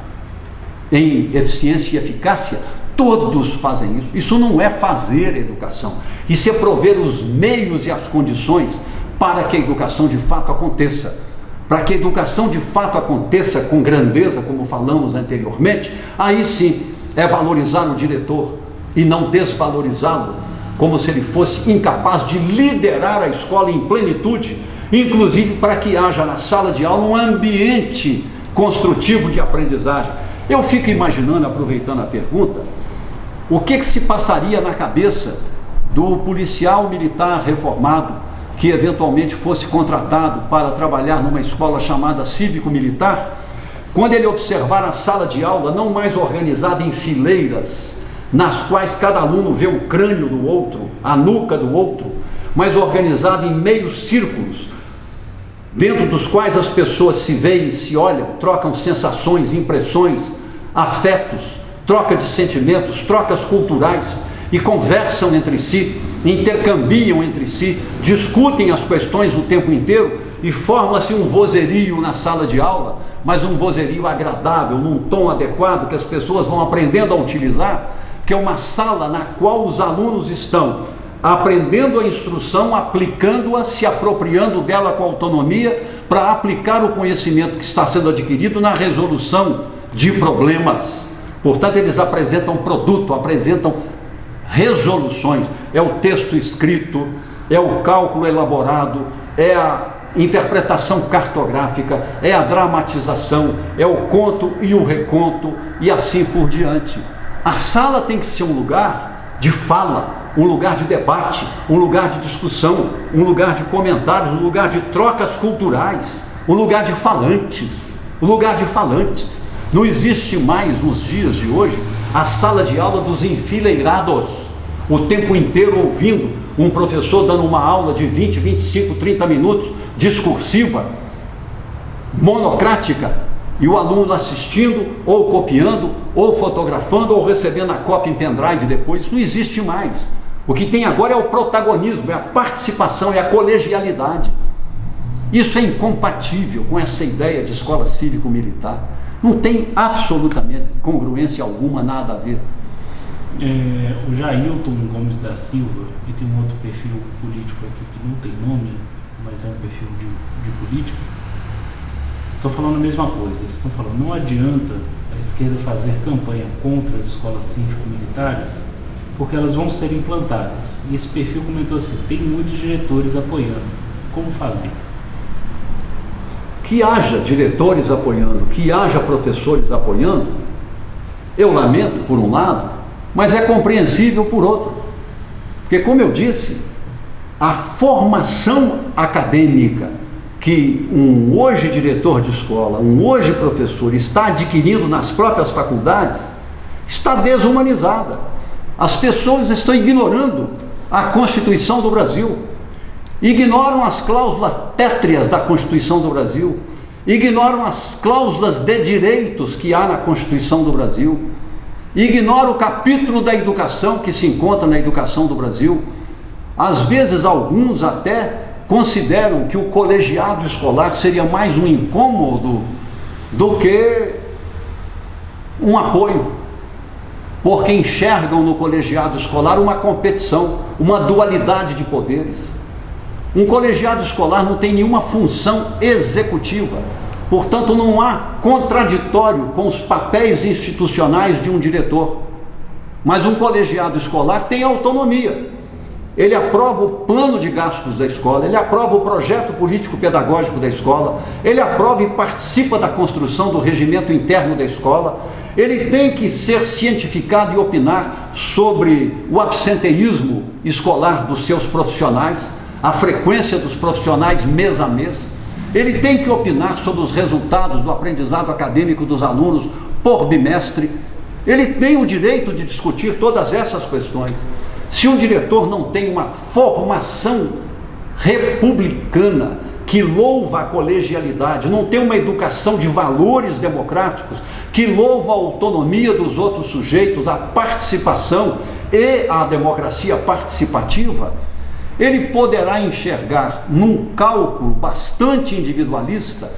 em eficiência e eficácia, todos fazem isso. Isso não é fazer educação, isso é prover os meios e as condições para que a educação de fato aconteça. Para que a educação de fato aconteça com grandeza, como falamos anteriormente, aí sim é valorizar o diretor e não desvalorizá-lo, como se ele fosse incapaz de liderar a escola em plenitude, inclusive para que haja na sala de aula um ambiente construtivo de aprendizagem. Eu fico imaginando, aproveitando a pergunta, o que se passaria na cabeça do policial militar reformado que eventualmente fosse contratado para trabalhar numa escola chamada cívico-militar, quando ele observar a sala de aula não mais organizada em fileiras, nas quais cada aluno vê o crânio do outro, a nuca do outro, mas organizada em meios círculos, dentro dos quais as pessoas se veem, se olham, trocam sensações, impressões, afetos, troca de sentimentos, trocas culturais, e conversam entre si, intercambiam entre si, discutem as questões o tempo inteiro, e forma-se um vozerio na sala de aula, mas um vozerio agradável, num tom adequado, que as pessoas vão aprendendo a utilizar, que é uma sala na qual os alunos estão aprendendo a instrução, aplicando-a, se apropriando dela com autonomia, para aplicar o conhecimento que está sendo adquirido na resolução de problemas. Portanto, eles apresentam produto, apresentam resoluções. É o texto escrito, é o cálculo elaborado, é a interpretação cartográfica, é a dramatização, é o conto e o reconto, e assim por diante. A sala tem que ser um lugar de fala, um lugar de debate, um lugar de discussão, um lugar de comentários, um lugar de trocas culturais, um lugar de falantes, Não existe mais, nos dias de hoje, a sala de aula dos enfileirados, o tempo inteiro ouvindo um professor dando uma aula de 20, 25, 30 minutos, discursiva, monocrática, e o aluno assistindo, ou copiando, ou fotografando, ou recebendo a cópia em pendrive depois. Isso não existe mais. O que tem agora é o protagonismo, é a participação, é a colegialidade. Isso é incompatível com essa ideia de escola cívico-militar. Não tem absolutamente congruência alguma, nada a ver. O Jailton Gomes da Silva, e tem um outro perfil político aqui que não tem nome, mas é um perfil de político, estão falando a mesma coisa. Eles estão falando, não adianta a esquerda fazer campanha contra as escolas cívico-militares, porque elas vão ser implantadas. E esse perfil comentou assim, tem muitos diretores apoiando. Como fazer? Que haja diretores apoiando, que haja professores apoiando, eu lamento por um lado, mas é compreensível por outro. Porque, como eu disse, a formação acadêmica que um hoje diretor de escola, um hoje professor está adquirindo nas próprias faculdades, está desumanizada. As pessoas estão ignorando a Constituição do Brasil, ignoram as cláusulas pétreas da Constituição do Brasil, ignoram as cláusulas de direitos que há na Constituição do Brasil. ignora o capítulo da educação que se encontra na educação do Brasil. Às vezes, alguns até consideram que o colegiado escolar seria mais um incômodo do que um apoio, porque enxergam no colegiado escolar uma competição, uma dualidade de poderes. Um colegiado escolar não tem nenhuma função executiva, portanto não há contraditório com os papéis institucionais de um diretor. Mas um colegiado escolar tem autonomia. Ele aprova o plano de gastos da escola, ele aprova o projeto político-pedagógico da escola, ele aprova e participa da construção do regimento interno da escola, ele tem que ser cientificado e opinar sobre o absenteísmo escolar dos seus profissionais, a frequência dos profissionais mês a mês, ele tem que opinar sobre os resultados do aprendizado acadêmico dos alunos por bimestre, ele tem o direito de discutir todas essas questões. Se um diretor não tem uma formação republicana que louva a colegialidade, não tem uma educação de valores democráticos, que louva a autonomia dos outros sujeitos, a participação e a democracia participativa, ele poderá enxergar num cálculo bastante individualista,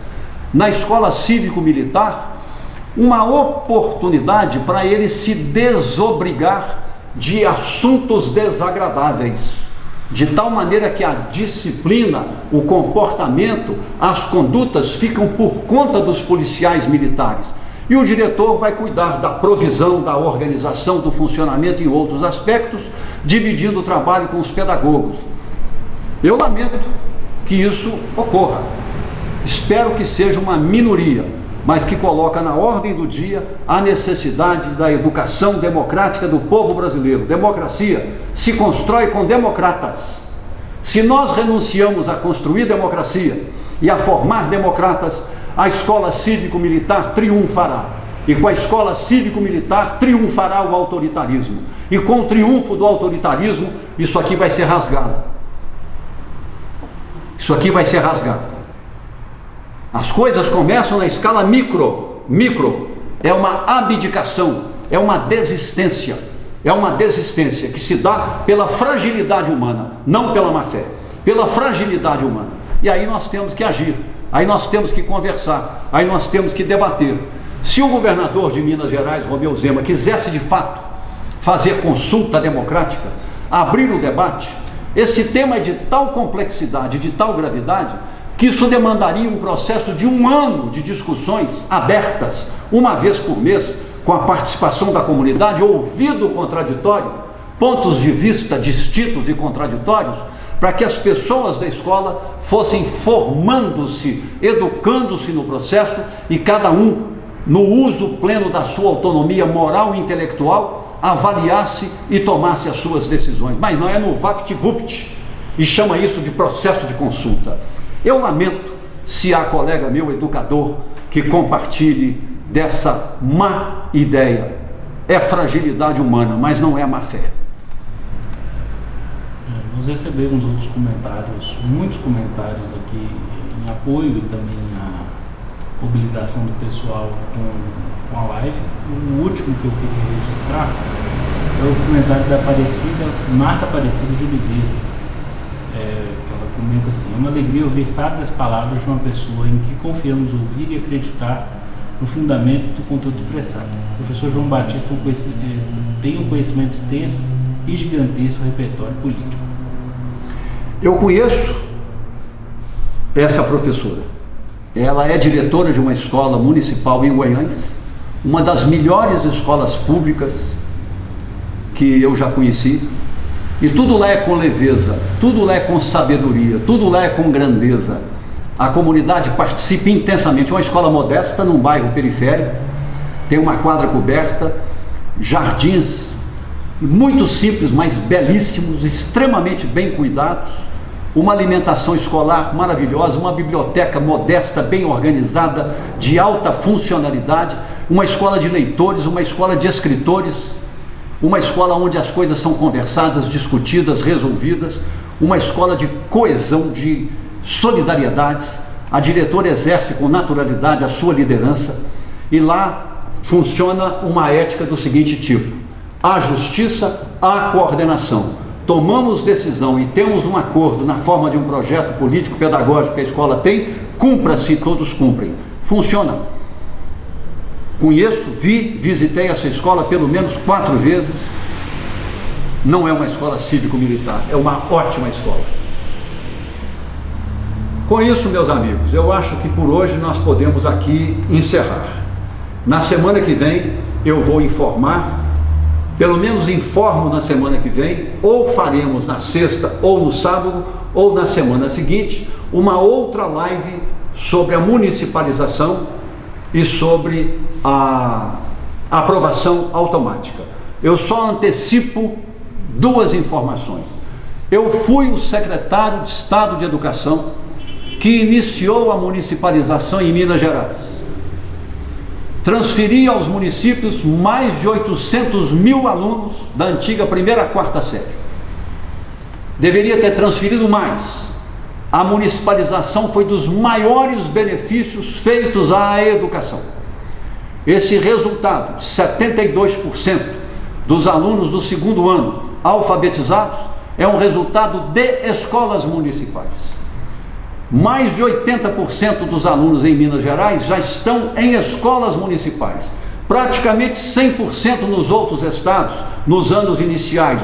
na escola cívico-militar, uma oportunidade para ele se desobrigar de assuntos desagradáveis, de tal maneira que a disciplina, o comportamento, as condutas ficam por conta dos policiais militares. E o diretor vai cuidar da provisão, da organização, do funcionamento em outros aspectos, dividindo o trabalho com os pedagogos. Eu lamento que isso ocorra. Espero que seja uma minoria, mas que coloca na ordem do dia a necessidade da educação democrática do povo brasileiro. Democracia se constrói com democratas. Se nós renunciamos a construir democracia e a formar democratas, a escola cívico-militar triunfará. E com a escola cívico-militar triunfará o autoritarismo. E com o triunfo do autoritarismo, isso aqui vai ser rasgado. Isso aqui vai ser rasgado. As coisas começam na escala micro. Micro é uma abdicação, é uma desistência que se dá pela fragilidade humana, não pela má fé, pela fragilidade humana. E aí nós temos que agir, aí nós temos que conversar, aí nós temos que debater. Se o governador de Minas Gerais, Romeu Zema, quisesse de fato fazer consulta democrática, abrir o debate, esse tema é de tal complexidade, de tal gravidade, que isso demandaria um processo de 1 ano de discussões abertas, uma vez por mês, com a participação da comunidade, ouvido o contraditório, pontos de vista distintos e contraditórios, para que as pessoas da escola fossem formando-se, educando-se no processo, e cada um, no uso pleno da sua autonomia moral e intelectual, avaliasse e tomasse as suas decisões. Mas não é no vapt-vupt, e chama isso de processo de consulta. Eu lamento se há colega meu, educador, que compartilhe dessa má ideia. É fragilidade humana, mas não é má fé. Nós recebemos outros comentários, muitos comentários aqui em apoio e também a mobilização do pessoal com a live. O último que eu queria registrar é o comentário da Marta Aparecida de Oliveira. Comenta assim: é uma alegria ouvir sábias palavras de uma pessoa em que confiamos ouvir e acreditar no fundamento do conteúdo expressado. O professor João Batista tem um conhecimento extenso e gigantesco repertório político. Eu conheço essa professora. Ela é diretora de uma escola municipal em Guanhães, uma das melhores escolas públicas que eu já conheci. E tudo lá é com leveza, tudo lá é com sabedoria, tudo lá é com grandeza. A comunidade participa intensamente. É uma escola modesta num bairro periférico, tem uma quadra coberta, jardins muito simples, mas belíssimos, extremamente bem cuidados, uma alimentação escolar maravilhosa, uma biblioteca modesta, bem organizada, de alta funcionalidade, uma escola de leitores, uma escola de escritores, uma escola onde as coisas são conversadas, discutidas, resolvidas, uma escola de coesão, de solidariedades. A diretora exerce com naturalidade a sua liderança e lá funciona uma ética do seguinte tipo: há justiça, há coordenação. Tomamos decisão e temos um acordo na forma de um projeto político-pedagógico que a escola tem, cumpra-se e todos cumprem. Funciona. Conheço, visitei essa escola pelo menos 4 vezes. Não é uma escola cívico-militar, é uma ótima escola. Com isso, meus amigos, eu acho que por hoje nós podemos aqui encerrar. Na semana que vem eu vou informar, pelo menos informo na semana que vem, ou faremos na sexta ou no sábado, ou na semana seguinte, uma outra live sobre a municipalização e sobre a aprovação automática. Eu só antecipo 2 informações. Eu fui o secretário de Estado de Educação que iniciou a municipalização em Minas Gerais. Transferi aos municípios mais de 800 mil alunos da antiga 1ª a 4ª série. Deveria ter transferido mais. A municipalização foi dos maiores benefícios feitos à educação. Esse resultado de 72% dos alunos do 2º ano alfabetizados é um resultado de escolas municipais. Mais de 80% dos alunos em Minas Gerais já estão em escolas municipais. Praticamente 100% nos outros estados, nos anos iniciais,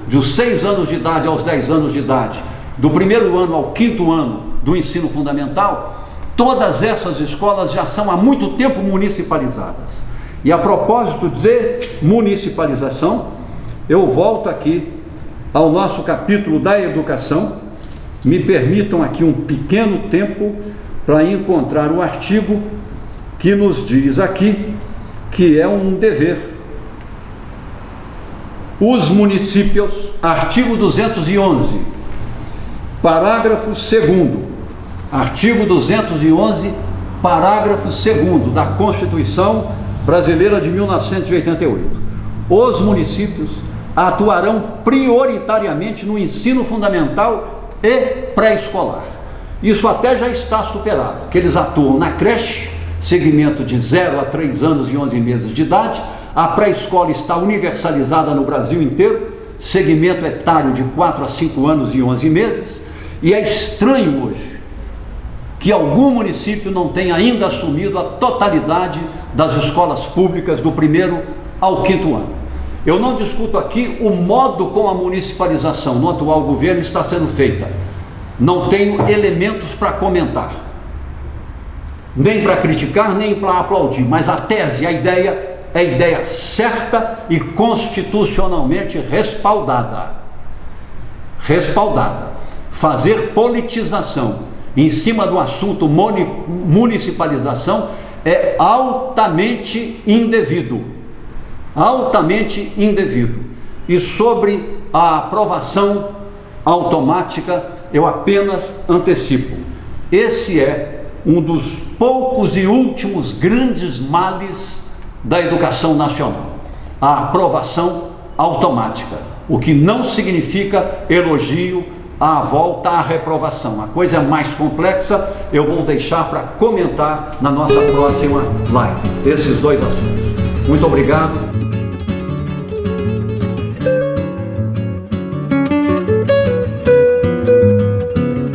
dos 6 anos de idade aos 10 anos de idade, do 1º ano ao 5º ano do ensino fundamental, todas essas escolas já são há muito tempo municipalizadas. E a propósito de municipalização, eu volto aqui ao nosso capítulo da educação. Me permitam aqui um pequeno tempo para encontrar o artigo que nos diz aqui que é um dever. Os municípios, artigo 211, parágrafo 2º, artigo 211, parágrafo 2º da Constituição Brasileira de 1988. Os municípios atuarão prioritariamente no ensino fundamental e pré-escolar. Isso até já está superado, que eles atuam na creche, segmento de 0 a 3 anos e 11 meses de idade. A pré-escola está universalizada no Brasil inteiro, segmento etário de 4 a 5 anos e 11 meses, e é estranho hoje que algum município não tenha ainda assumido a totalidade das escolas públicas do 1º ao 5º ano. Eu não discuto aqui o modo como a municipalização no atual governo está sendo feita. Não tenho elementos para comentar, nem para criticar, nem para aplaudir, mas a tese, a ideia é ideia certa e constitucionalmente respaldada. Respaldada. Fazer politização em cima do assunto municipalização é altamente indevido. Altamente indevido. E sobre a aprovação automática, eu apenas antecipo. Esse é um dos poucos e últimos grandes males da educação nacional. A aprovação automática. O que não significa elogio à volta à reprovação. A coisa é mais complexa, eu vou deixar para comentar na nossa próxima live esses 2 assuntos. Muito obrigado.